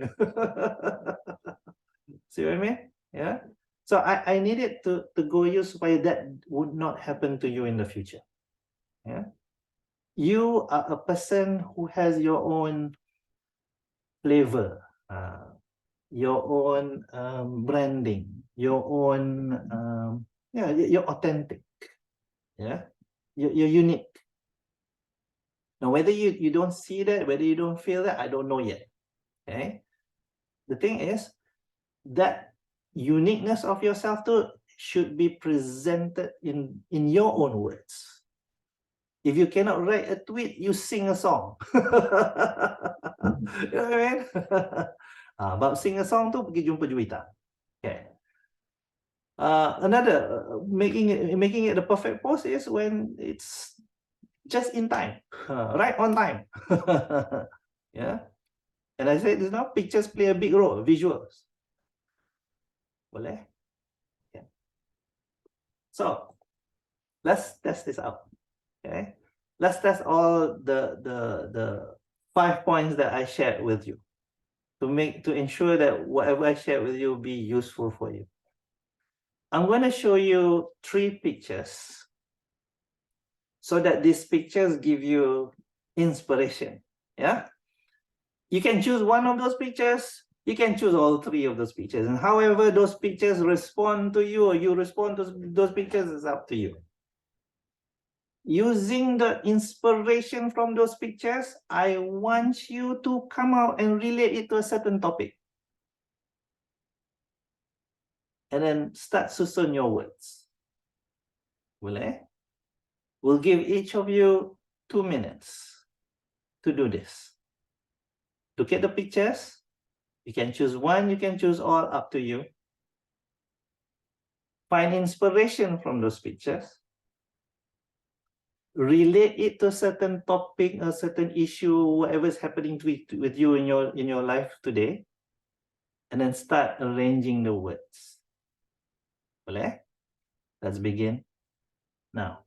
See what I mean? Yeah. So I needed to go you supaya that would not happen to you in the future. Yeah. You are a person who has your own flavor, your own branding, your own you're authentic. Yeah, you're unique. Now, whether you don't see that, whether you don't feel that, I don't know yet. Okay. The thing is that uniqueness of yourself too should be presented in your own words. If you cannot write a tweet, you sing a song. You know what I mean? But sing a song tu pergi jumpa Juwita. Okay. Another making it the perfect post is when it's just in time, right on time. Yeah. And I said this now, pictures play a big role, visuals. Boleh? Yeah. So let's test this out. Okay, let's test all the 5 points that I shared with you to ensure that whatever I shared with you will be useful for you. I'm going to show you 3 pictures so that these pictures give you inspiration. Yeah. You can choose one of those pictures. You can choose all 3 of those pictures. And however those pictures respond to you or you respond to those pictures is up to you. Using the inspiration from those pictures, I want you to come out and relate it to a certain topic. And then start susun your words. Boleh? We'll give each of you 2 minutes to do this. Look at the pictures. You can choose one, you can choose all, up to you. Find inspiration from those pictures. Relate it to a certain topic, a certain issue, whatever is happening with you in your life today. And then start arranging the words. Boleh? Let's begin now.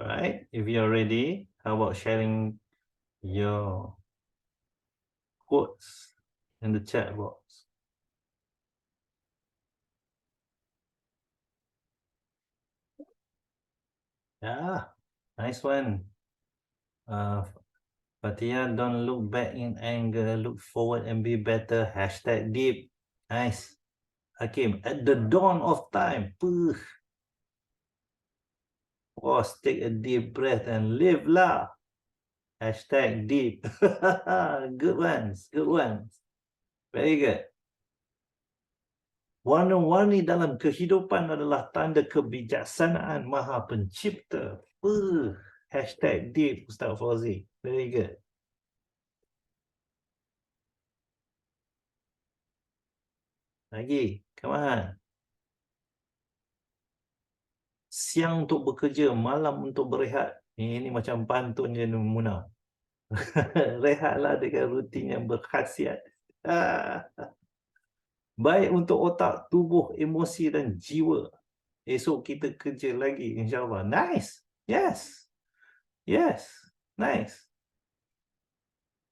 All right, if you're ready, how about sharing your quotes in the chat box? Yeah, nice one. Fatia, don't look back in anger, look forward and be better. Hashtag deep. Nice. Hakim, at the dawn of time. Pause, take a deep breath and live lah. Hashtag deep. Good ones, good ones. Very good. Warna-warni dalam kehidupan adalah tanda kebijaksanaan Maha Pencipta. Hashtag deep, Ustaz Fauzi. Very good. Lagi, come on. Siang untuk bekerja, malam untuk berehat. Ini macam pantun je Muna. Rehatlah dengan rutin yang berkhasiat. Baik untuk otak, tubuh, emosi dan jiwa. Esok kita kerja lagi, insyaAllah. Nice. Yes. Yes. Nice.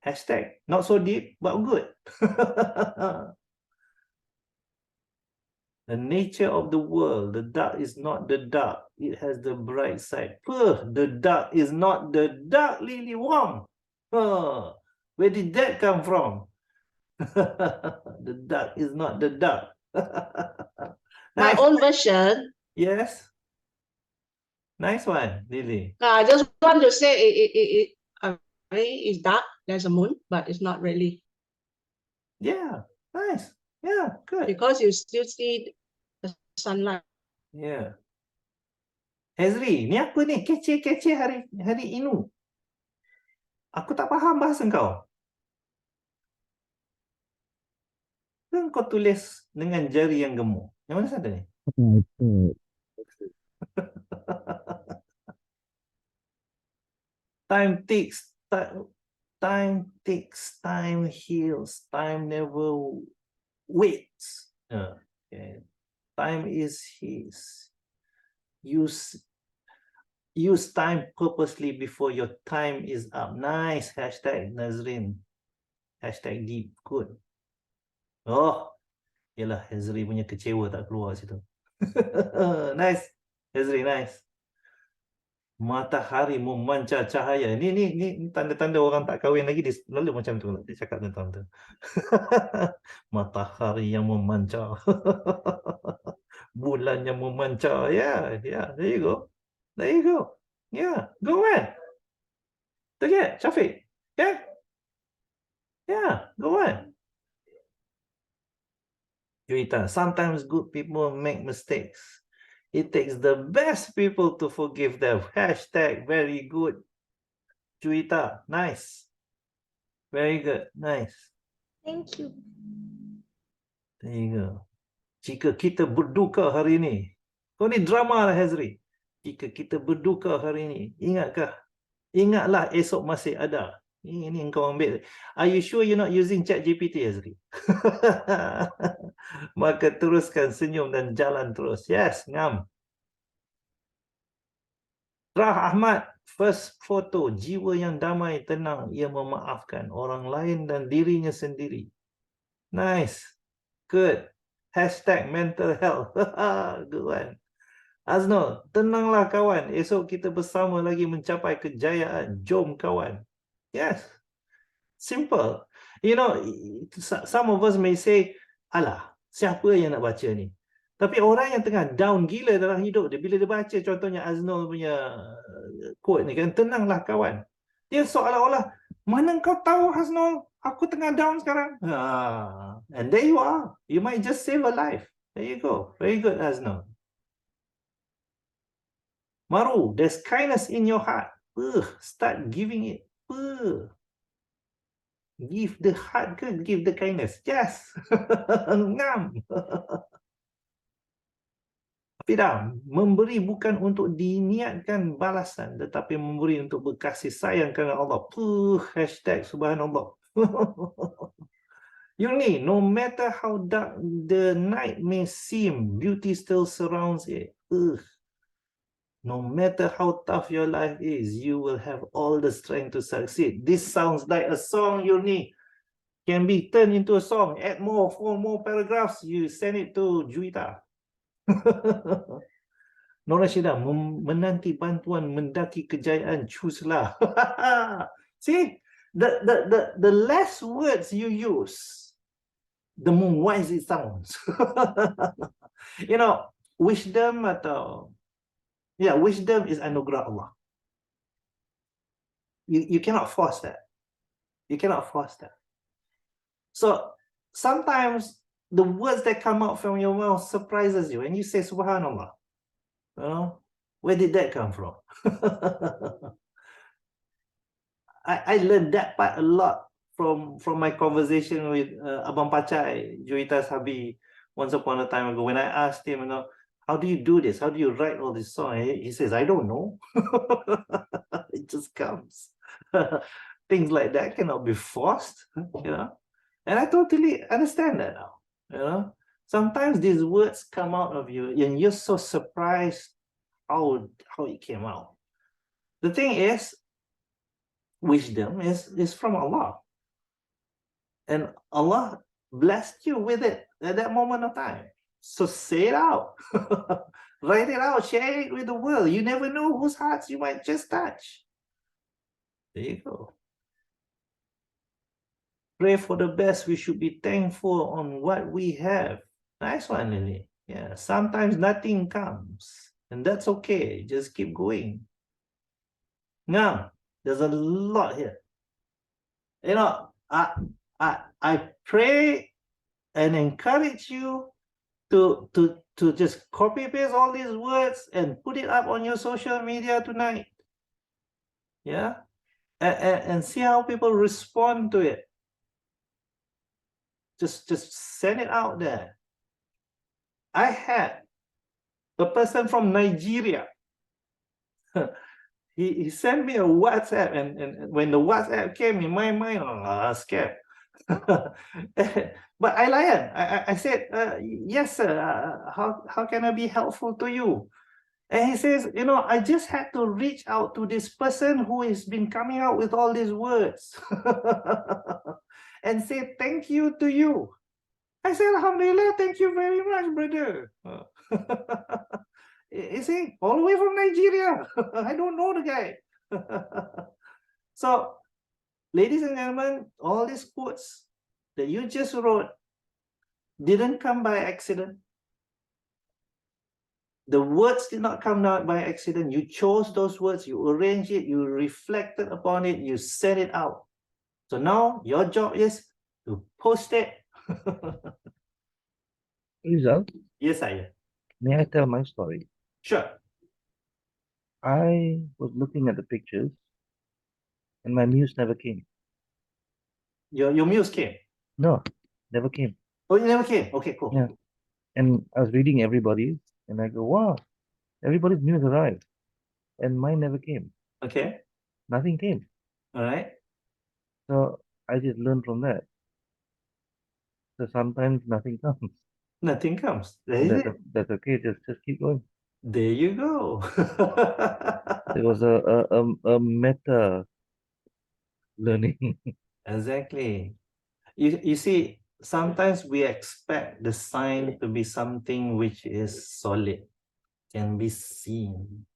Hashtag not so deep, but good. The nature of the world, the dark is not the dark. It has the bright side. The dark is not the dark, Lily Wong. Where did that come from? The dark is not the dark. My own version. Yes. Nice one, Lily. I just want to say is dark. There's a moon, but it's not really Yeah, nice. Yeah, good. because you still see the sunlight. Yeah. Hazri, ni apa ni? Kece-kece hari Inu. Aku tak faham bahasa kau. Kan kau tulis dengan jari yang gemuk. Yang mana sana ni? Time ticks, time ticks, time heals, time never waits. Okay. Time is his. Use time purposely before your time is up. Nice. Hashtag Nazrin. Hashtag deep. Good. Oh, yelah, Hazri punya kecewa tak keluar situ. Nice. Hazri, nice. Matahari memancar cahaya. Ni tanda-tanda orang tak kahwin lagi, dia selalu macam tu lah. Dia cakap tentang tu. Matahari yang memancar. Bulan yang memancar. Yeah, there you go. There you go. Yeah, go on. Okay, Shafiq. Yeah. Yeah, go on. Juita, sometimes good people make mistakes. It takes the best people to forgive them. Hashtag very good. Juita, nice. Very good, nice. Thank you. There you go. Jika kita berduka hari ini, kau ni drama lah Hazri. Jika kita berduka hari ini, ingatlah esok masih ada. Ini yang kau ambil. Are you sure you're not using ChatGPT, Hazri? Maka teruskan senyum dan jalan terus. Yes, ngam. Rah Ahmad, first photo, jiwa yang damai, tenang, ia memaafkan orang lain dan dirinya sendiri. Nice. Good. Hashtag mental health. Good one. Aznul, tenanglah kawan. Esok kita bersama lagi mencapai kejayaan. Jom kawan. Yes. Simple. You know, some of us may say, alah, siapa yang nak baca ni? Tapi orang yang tengah down gila dalam hidup dia, bila dia baca contohnya Aznul punya quote ni kan, tenanglah kawan. Dia seolah-olah, mana kau tahu Aznul, aku tengah down sekarang. And there you are. You might just save a life. There you go. Very good, Aznul. Maru, there's kindness in your heart. Start giving it. Give the heart ke give the kindness? Yes. Ngam. Fidam, memberi bukan untuk diniatkan balasan, tetapi memberi untuk berkasih sayang kerana Allah. Hashtag subhanallah. Yuni, no matter how dark the night may seem, beauty still surrounds it. No matter how tough your life is, you will have all the strength to succeed. This sounds like a song, Yuni. Can be turned into a song. Add more, 4 more paragraphs. You send it to Juita. Nora Shida, menanti bantuan, mendaki kejayaan, choose-lah. See, the less words you use, the more wise it sounds. You know, wisdom atau wisdom is anugerah Allah. You cannot force that. You cannot force that. So sometimes the words that come out from your mouth surprises you, and you say subhanallah. Where did that come from? I learned that part a lot from my conversation with Abang Pachai, Juita's hubby, once upon a time ago. When I asked him, how do you do this? How do you write all this song? He says, I don't know. It just comes. Things like that cannot be forced, And I totally understand that now, Sometimes these words come out of you and you're so surprised how it came out. The thing is, wisdom is from Allah. And Allah blessed you with it at that moment of time. So say it out. Write it out. Share it with the world. You never know whose hearts you might just touch. There you go. Pray for the best. We should be thankful on what we have. Nice one, Lily. Yeah, sometimes nothing comes. And that's okay. Just keep going. Now, there's a lot here. You know, I pray and encourage you to just copy paste all these words and put it up on your social media tonight. Yeah. And see how people respond to it. Just send it out there. I had a person from Nigeria. He sent me a WhatsApp, and when the WhatsApp came in my mind, I was scared. But I lied. I said, yes, sir. How can I be helpful to you? And he says, you know, I just had to reach out to this person who has been coming out with all these words and say thank you to you. I said, Alhamdulillah, thank you very much, brother. You see, all the way from Nigeria. I don't know the guy. So, ladies and gentlemen, all these quotes that you just wrote didn't come by accident. The words did not come out by accident. You chose those words, you arranged it, you reflected upon it, you sent it out. So now your job is to post it. Rizal, Yes, I am. may I tell my story? Sure. I was looking at the pictures and my muse never came. Your muse came? No, never came. Oh, you never came? Okay, cool. Yeah. And I was reading everybody's and I go, wow, everybody's muse arrived. And mine never came. Okay. Nothing came. All right. So I just learned from that. So sometimes nothing comes. Nothing comes. That's okay. Just keep going. There you go. It was a meta learning. Exactly. You see, sometimes we expect the sign to be something which is solid, can be seen.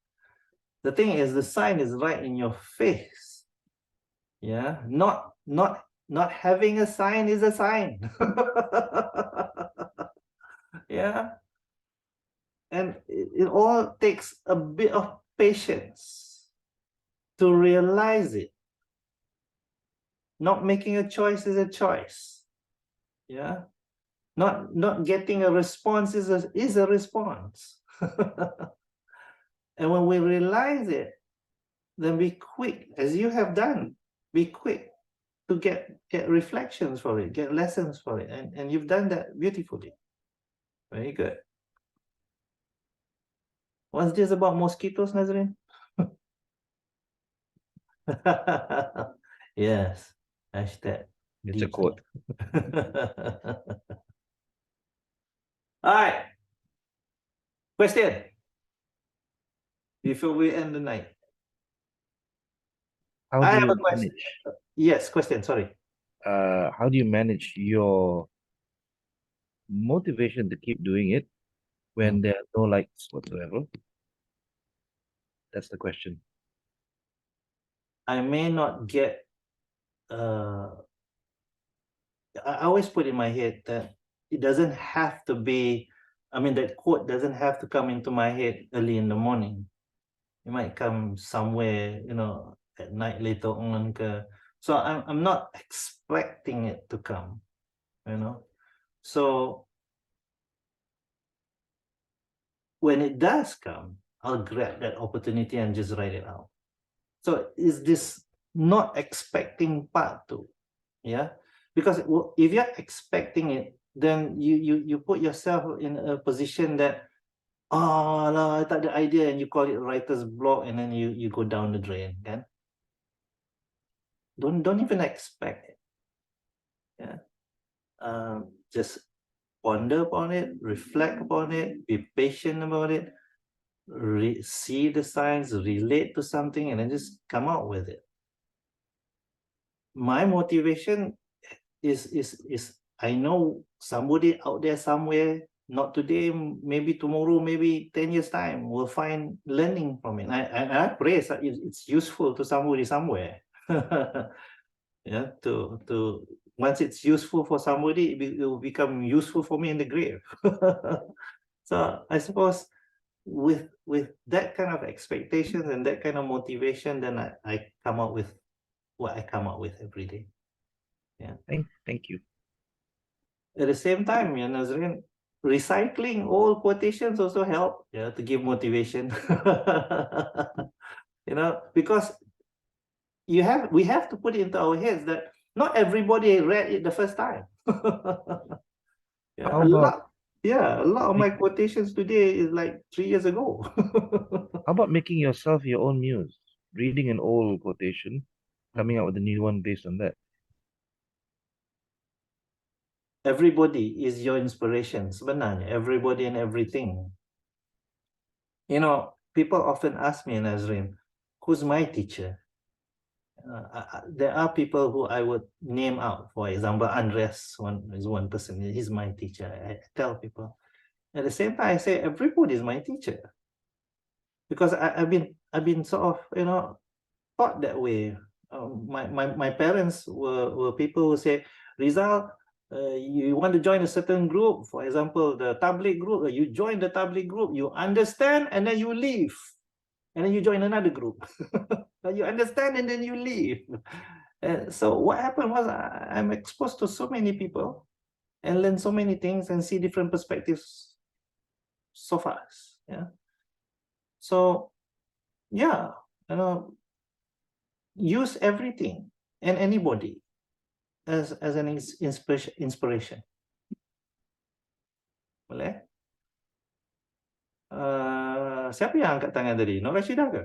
The thing is, the sign is right in your face. Yeah, not having a sign is a sign. Yeah. And it all takes a bit of patience to realize it. Not making a choice is a choice. Yeah. Not getting a response is a response. And when we realize it, then be quick, as you have done, be quick to get reflections for it, get lessons for it. And you've done that beautifully. Very good. What's this about mosquitoes, Nazrin? Yes. Hashtag. It's a quote. All right. Question. Before we end the night. How I do have you a question. manage? Yes, question, sorry. How do you manage your motivation to keep doing it when there are no likes whatsoever? That's the question. I may not get I always put in my head that it doesn't have to be, I mean, that quote doesn't have to come into my head early in the morning. It might come somewhere, you know, at night later on. So I'm not expecting it to come, you know. So when it does come, I'll grab that opportunity and just write it out. So is this not expecting part too? Yeah. Because if you're expecting it, then you put yourself in a position that, oh no, I thought the idea, and you call it writer's block, and then you go down the drain. Kan? Don't even expect it. Yeah. Just ponder upon it, reflect upon it, be patient about it, see the signs, relate to something, and then just come out with it. My motivation is I know somebody out there somewhere, not today, maybe tomorrow, maybe 10 years time, will find learning from it. I pray it's useful to somebody somewhere. Yeah, to once it's useful for somebody, it will become useful for me in the grave. So I suppose with that kind of expectations and that kind of motivation, then I come up with what I come up with every day. Yeah. Thank you. At the same time, you know, Nazrin, recycling old quotations also help, yeah, to give motivation. You know, because we have to put it into our heads that not everybody read it the first time. Yeah, How about a lot of my quotations today is like 3 years ago. how about making yourself your own muse? Reading an old quotation, coming out with a new one based on that. Everybody is your inspiration, sebenarnya. Everybody and everything. You know, people often ask me, Nazrin, who's my teacher? There are people who I would name out. For example, Andres is one person. He's my teacher. I tell people. At the same time, I say everybody is my teacher, because I've been sort of, you know, taught that way. My parents were people who say, Rizal, you want to join a certain group, for example, the tabligh group, you join the tabligh group, you understand, and then you leave. And then you join another group. You understand, and then you leave. So what happened was I'm exposed to so many people and learn so many things and see different perspectives so fast. Yeah. So, yeah, you know, use everything and anybody as an inspiration. Boleh? Siapa yang angkat tangan tadi? Nur Rashidah ke?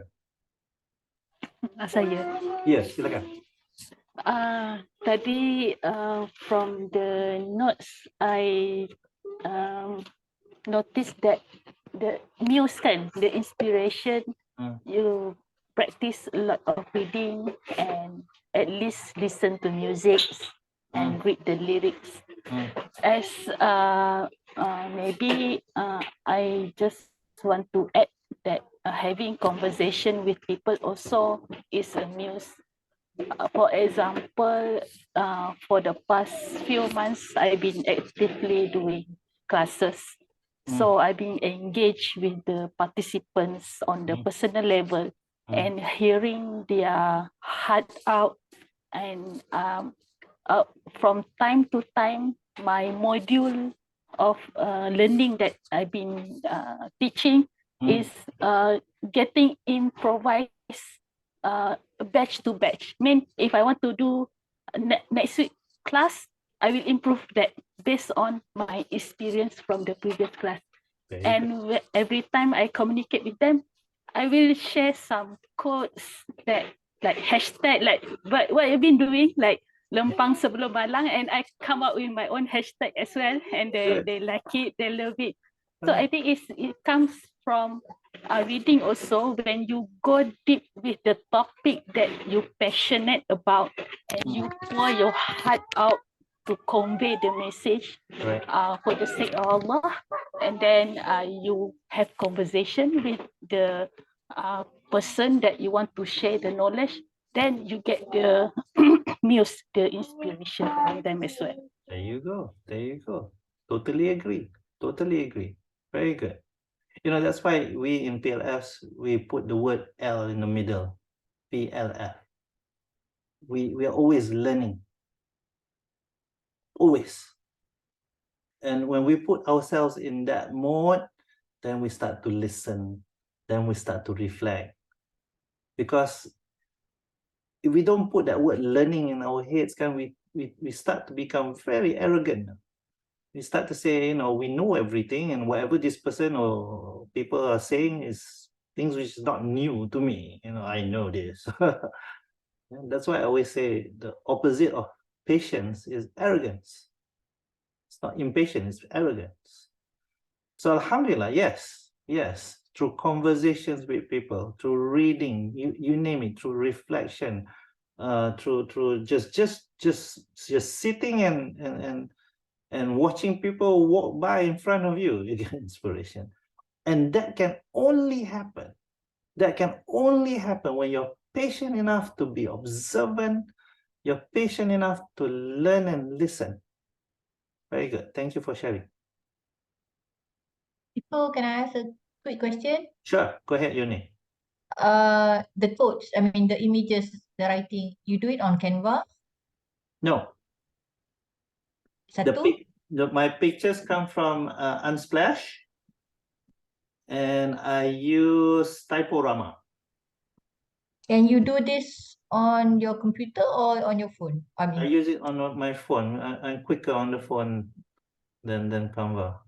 Saya. Yes, silakan. Tadi from the notes I noticed that the muse kan, the inspiration, you practice a lot of reading and at least listen to music and read the lyrics. As maybe I just want to add that having conversation with people also is a muse. For example, for the past few months, I've been actively doing classes. So I've been engaged with the participants on the personal level and hearing their heart out. And from time to time, my module of learning that I've been teaching is getting improvised batch to batch. If I want to do next week class, I will improve that based on my experience from the previous class. And every time I communicate with them, I will share some quotes that like hashtag, like what I've been doing, like lempang sebelum malang, and I come up with my own hashtag as well, and they like it, they love it. So I think it comes from reading also. When you go deep with the topic that you're passionate about and you pour your heart out to convey the message for the sake of Allah, and then you have conversation with the person that you want to share the knowledge, then you get the muse, the inspiration from them as well. There you go. There you go. Totally agree. Totally agree. Very good. You know, that's why we in PLFs, we put the word L in the middle. PLF. We are always learning. Always. And when we put ourselves in that mode, then we start to listen. Then we start to reflect. Because if we don't put that word learning in our heads, we start to become very arrogant. We start to say, you know, we know everything, and whatever this person or people are saying is things which is not new to me. You know, I know this. And that's why I always say the opposite of patience is arrogance. It's not impatience, it's arrogance. So Alhamdulillah, yes, through conversations with people, through reading, you name it, through reflection, through just sitting and watching people walk by in front of you, you get inspiration. And that can only happen. That can only happen when you're patient enough to be observant, you're patient enough to learn and listen. Very good. Thank you for sharing. Before, can I ask a quick question. Sure, go ahead, Yuni. The quotes, I mean the images, the writing, you do it on Canva? No, Satu? my pictures come from Unsplash, and I use Typorama. And you do this on your computer or on your phone? I I mean, use it on my phone. I'm quicker on the phone than Canva.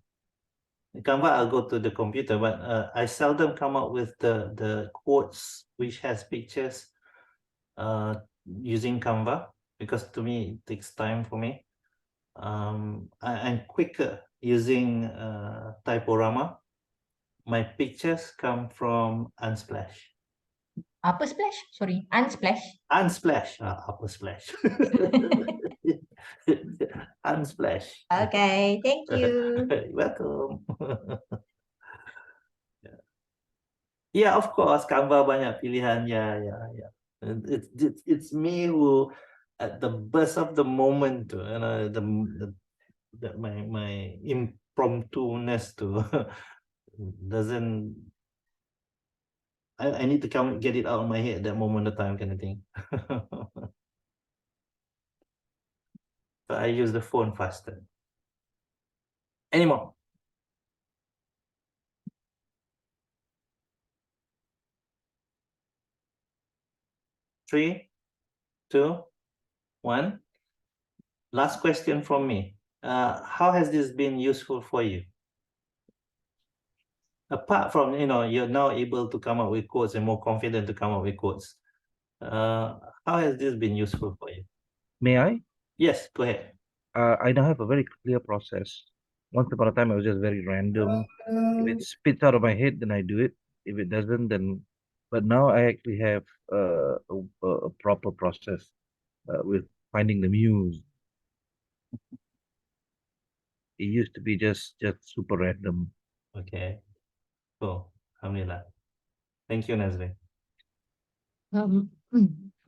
Canva, I'll go to the computer, but I seldom come up with the quotes which has pictures using Canva, because to me it takes time for me. I'm quicker using Typorama. My pictures come from Unsplash. apa splash? Sorry, unsplash. Unsplash, apa splash? Unsplash. Okay, thank you. Welcome. Yeah, of course, Canva banyak pilihan. Yeah. It's me who, at the burst of the moment, you know, my impromptu-ness to doesn't. I need to get it out of my head at that moment of time, kind of thing. So I use the phone faster. Any more? Three, two, one. Last question from me. How has this been useful for you? Apart from, you're now able to come up with quotes and more confident to come up with quotes. How has this been useful for you? May I? Yes, go ahead. I now have a very clear process. Once upon a time, I was just very random. If it spits out of my head, then I do it. If it doesn't, then. But now I actually have a proper process with finding the muse. It used to be just super random. Okay, cool. Alhamdulillah. Thank you, Nazrin.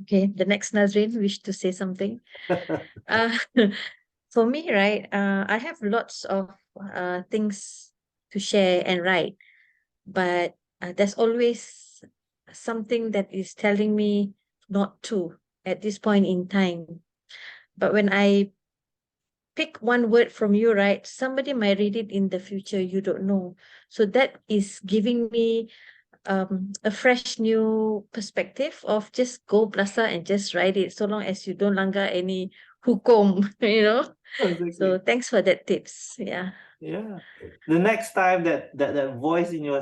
Okay, the next Nazrin wish to say something. Uh, for me, right, I have lots of things to share and write, but there's always something that is telling me not to at this point in time. But when I pick one word from you, right, somebody might read it in the future, you don't know. So that is giving me a fresh new perspective of just go plaza and just write it, so long as you don't langgar any hukum, Exactly. So thanks for that tips. Yeah. The next time that voice in your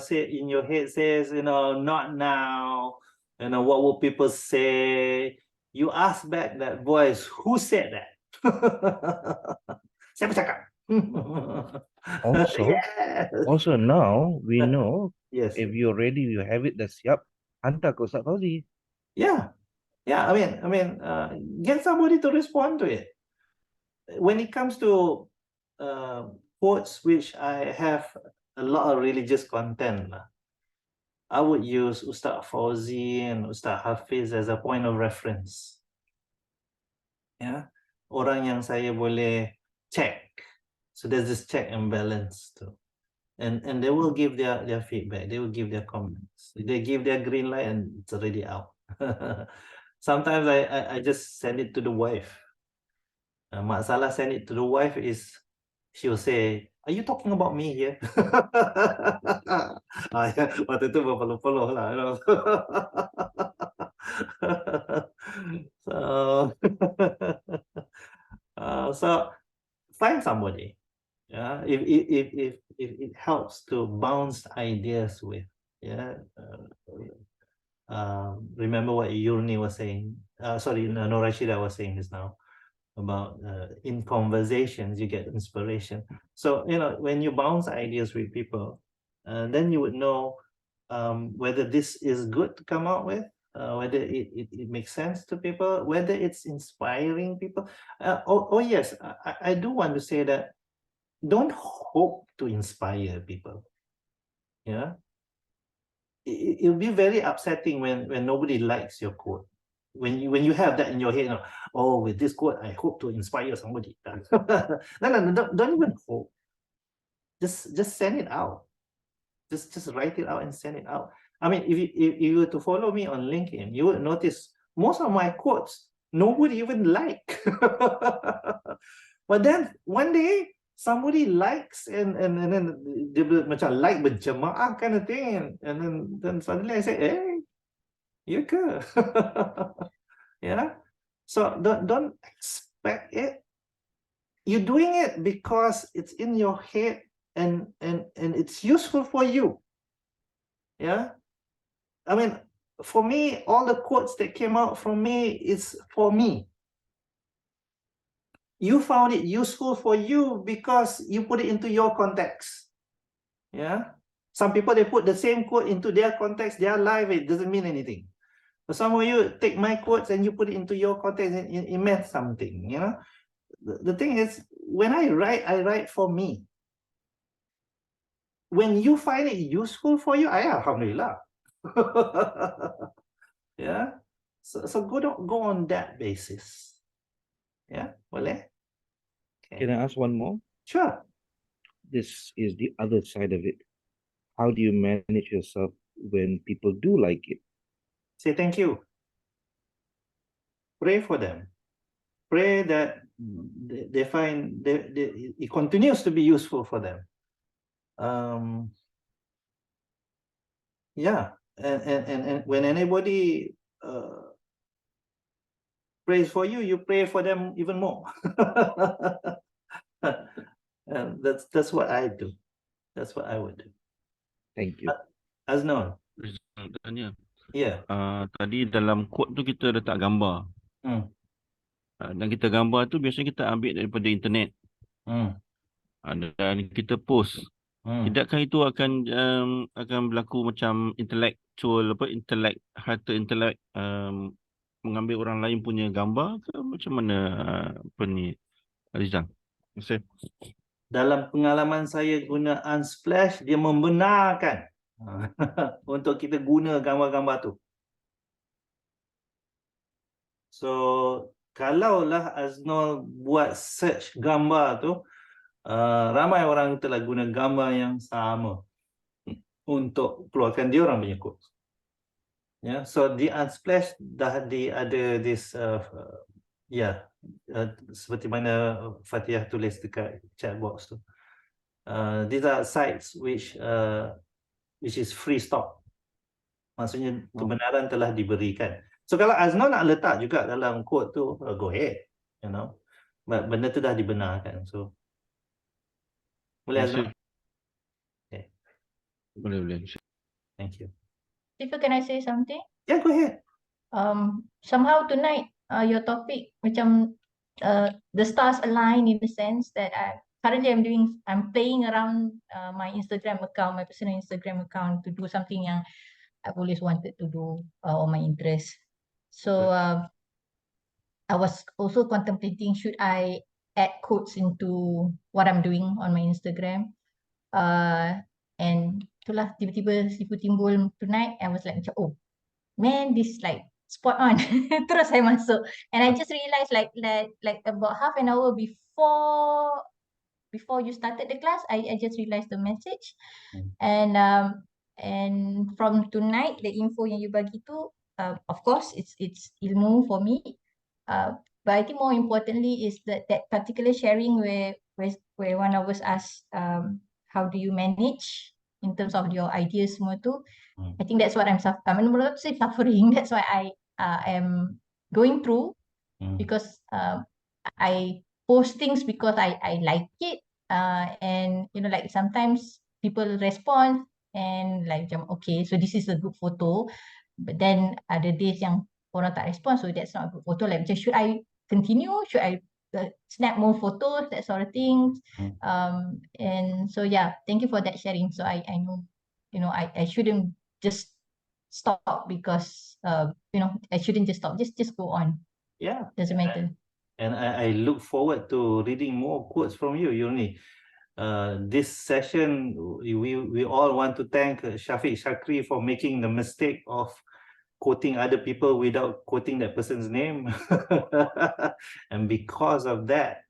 head says, not now, what will people say? You ask back that voice, who said that? Siapa cakap? Also, Yes. also now we know Yes. if you're ready, you have it, dah siap, hantar ke Ustaz Fauzi. Yeah. I mean, get somebody to respond to it. When it comes to quotes which I have a lot of religious content, I would use Ustaz Fauzi and Ustaz Hafiz as a point of reference. Orang yang saya boleh check. So there's this check and balance too. And they will give their feedback. They will give their comments. They give their green light and it's already out. Sometimes I just send it to the wife. Mak Salah send it to the wife is, she'll say, are you talking about me here? Waktu itu berpeluh-peluh lah. So find somebody. If it helps to bounce ideas with. Remember what Yurni was saying. No, Rashida was saying this now. About in conversations you get inspiration. So when you bounce ideas with people, then you would know whether this is good to come out with, whether it makes sense to people, whether it's inspiring people. Yes, I do want to say that don't hope to inspire people. It'll be very upsetting when nobody likes your quote. When you have that in your head, with this quote, I hope to inspire somebody. No, don't even hope. Just send it out. Just write it out and send it out. I mean, if you were to follow me on LinkedIn, you would notice most of my quotes nobody even like. But then one day somebody likes and then dia macam like berjemaah kind of thing, and then suddenly I say, hey, you ke? Yeah. So don't expect it. You're doing it because it's in your head and it's useful for you. Yeah. I mean, for me, all the quotes that came out from me is for me. You found it useful for you because you put it into your context. Yeah. Some people, they put the same quote into their context, their life, it doesn't mean anything. But some of you take my quotes and you put it into your context and it meant something, you know. The thing is, when I write for me. When you find it useful for you, alhamdulillah. Yeah. So go on that basis. Yeah, boleh? Okay. Can I ask one more? Sure. This is the other side of it. How do you manage yourself when people do like it? Say thank you. Pray for them. Pray that they find it continues to be useful for them. Yeah, and when anybody prays for you, you pray for them even more. And that's what I do. That's what I would do. Thank you. Aznon. Rizal tanya. Yeah. Tadi dalam quote tu kita letak gambar. Dan kita gambar tu biasanya kita ambil daripada internet. Dan kita post. Tidakkah itu akan berlaku macam intellectual harta intelek mengambil orang lain punya gambar ke macam mana apa ni Rizal? Dalam pengalaman saya guna Unsplash, dia membenarkan untuk kita guna gambar-gambar tu. So kalaulah Aznol buat search gambar tu, ramai orang telah guna gambar yang sama untuk keluarkan dia orang punya quote. Yeah, so di Unsplash dah ada this seperti mana Fatihah tulis dekat chat box tu. These are sites which is free stock. Maksudnya kebenaran telah diberikan. So kalau Aznol nak letak juga dalam quote tu, go ahead, you know. But benda tu dah dibenarkan. So boleh Aznol? Okay. Boleh. Thank you. Tifa, can I say something? Yeah, go ahead. Somehow tonight, your topic macam the stars align in the sense that currently I'm playing around my Instagram account, my personal Instagram account to do something yang I've always wanted to do on my interest. So I was also contemplating, should I add quotes into what I'm doing on my Instagram? And itulah tiba-tiba timbul tonight. I was like, oh man, this like spot on. Terus saya masuk, and I just realized like about half an hour before you started the class, I just realized the message. And from tonight, the info yang you bagi tu, of course it's ilmu for me, but I think more importantly is that particular sharing where one of us asked, how do you manage in terms of your ideas semua tu. I think that's what I'm suffering. That's why I am going through, because I post things because I like it, and you know, like sometimes people respond and like okay, so this is a good photo, but then ada days yang orang tak respond, so that's not a good photo. Like macam, should I continue? Should I snap more photos? That sort of things. And so yeah, thank you for that sharing. So I know, you know, I shouldn't just stop because you know, I shouldn't just stop. Just go on. Yeah, doesn't matter. And I look forward to reading more quotes from you, Yuni. This session, we all want to thank Shafiq Shakri for making the mistake of quoting other people without quoting that person's name. And because of that,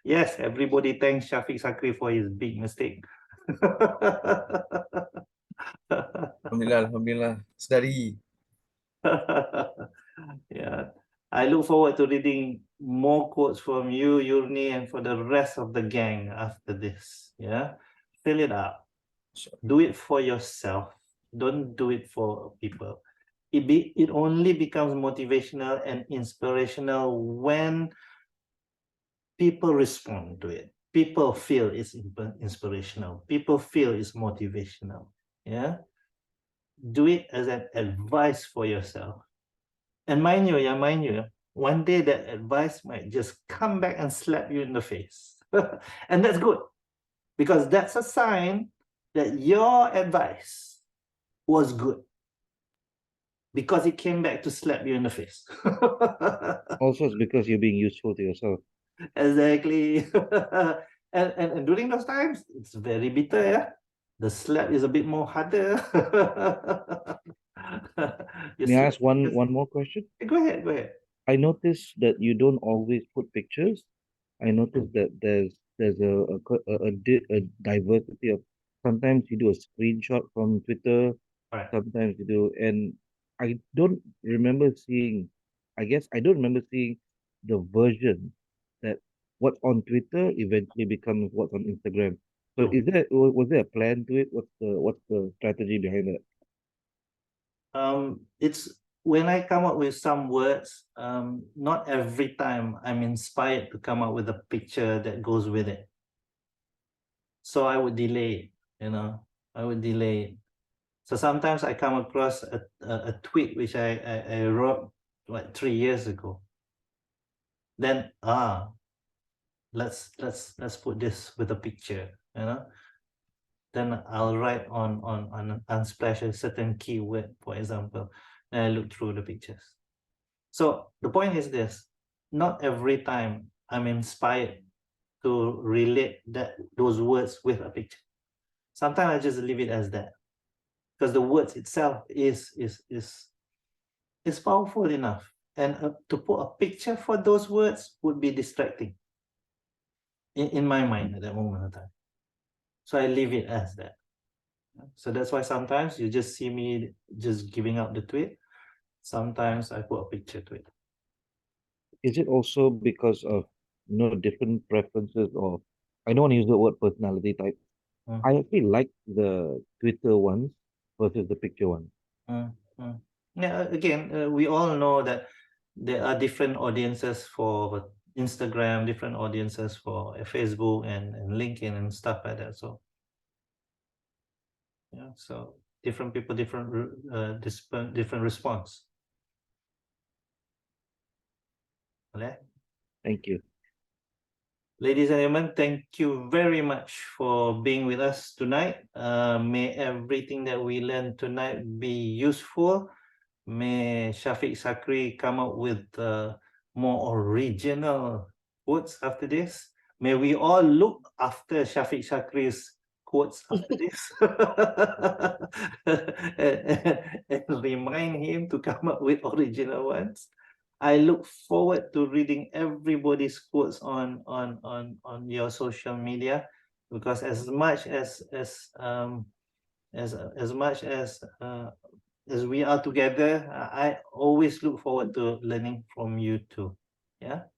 yes, everybody thanks Shafiq Shakri for his big mistake. Alhamdulillah. Sedari. Yeah. I look forward to reading more quotes from you, Yurni, and for the rest of the gang after this. Yeah. Fill it up. Do it for yourself. Don't do it for people. It only becomes motivational and inspirational when people respond to it. People feel it's inspirational. People feel it's motivational. Yeah. Do it as an advice for yourself. And mind you, one day that advice might just come back and slap you in the face. And that's good, because that's a sign that your advice was good, because it came back to slap you in the face. Also, it's because you're being useful to yourself. Exactly. And during those times, it's very bitter, yeah? The slap is a bit more harder. May I ask one more question? Go ahead. I noticed that you don't always put pictures. I noticed that there's a diversity of, sometimes you do a screenshot from Twitter, Right. sometimes you do, and I don't remember seeing, I guess I don't remember seeing the version that what's on Twitter eventually becomes what's on Instagram. So No. is there, was there a plan to it? What's the strategy behind that? It's when I come up with some words, not every time I'm inspired to come up with a picture that goes with it. So I would delay it, I would delay it. So sometimes I come across a tweet which I wrote like 3 years ago. Then let's put this with a picture, Then I'll write on unsplash a certain keyword, for example, and I look through the pictures. So the point is this: not every time I'm inspired to relate those words with a picture. Sometimes I just leave it as that, because the words itself is powerful enough, and to put a picture for those words would be distracting in my mind at that moment of time. So I leave it as that. So that's why sometimes you just see me just giving out the tweet. Sometimes I put a picture to it. Is it also because of, different preferences, or I don't want to use the word personality type. I actually like the Twitter ones versus the picture ones. Yeah, again, we all know that there are different audiences for Instagram, different audiences for Facebook and LinkedIn and stuff like that. So yeah, so different people, different response. Okay. Thank you. Ladies and gentlemen, thank you very much for being with us tonight. May everything that we learned tonight be useful. May Shafiq Sakri come up with more original quotes after this. May we all look after Shafiq Sakri's quotes after this and remind him to come up with original ones. I look forward to reading everybody's quotes on your social media, because as much as we are together, I always look forward to learning from you too. Yeah.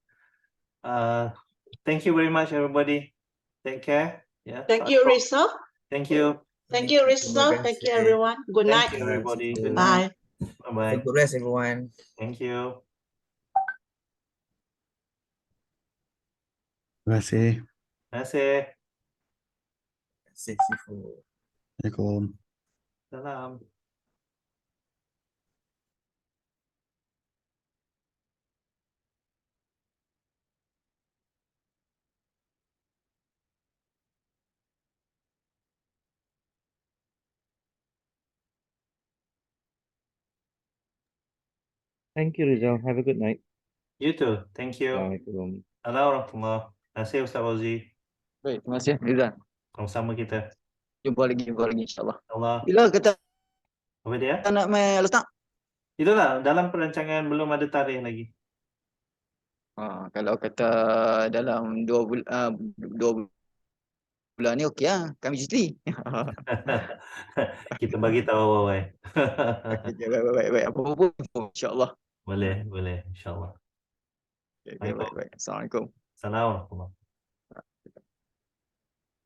Thank you very much, everybody. Take care. Yeah. Thank you, Rizal. Thank you. Thank you, Rizal. Thank you, everyone. Good night. Thank you, everybody. Good Bye. night. Bye-bye. Good rest, everyone. Thank you. Terima kasih. Terima kasih. Assalamualaikum. Salam. Thank you, Rizal. Have a good night. You too. Thank you. Assalamualaikum. Assalamualaikum. Terima kasih Ustaz Fauzi. Baik, terima kasih Rizal. Sama-sama kita. Jumpa lagi insyaAllah. Allah. Bila kita Apa dia? nak main letak? Itulah, dalam perancangan belum ada tarikh lagi. Kalau kata dalam 2 bulan bulan ni okey lah. Kami cuti. Kita bagi tahu awal. Okey, okay, baik, baik, baik, baik. Apa-apa pun info, insyaAllah. Boleh, insyaAllah. Okay, okay, baik, baik. Assalamualaikum. Assalamualaikum.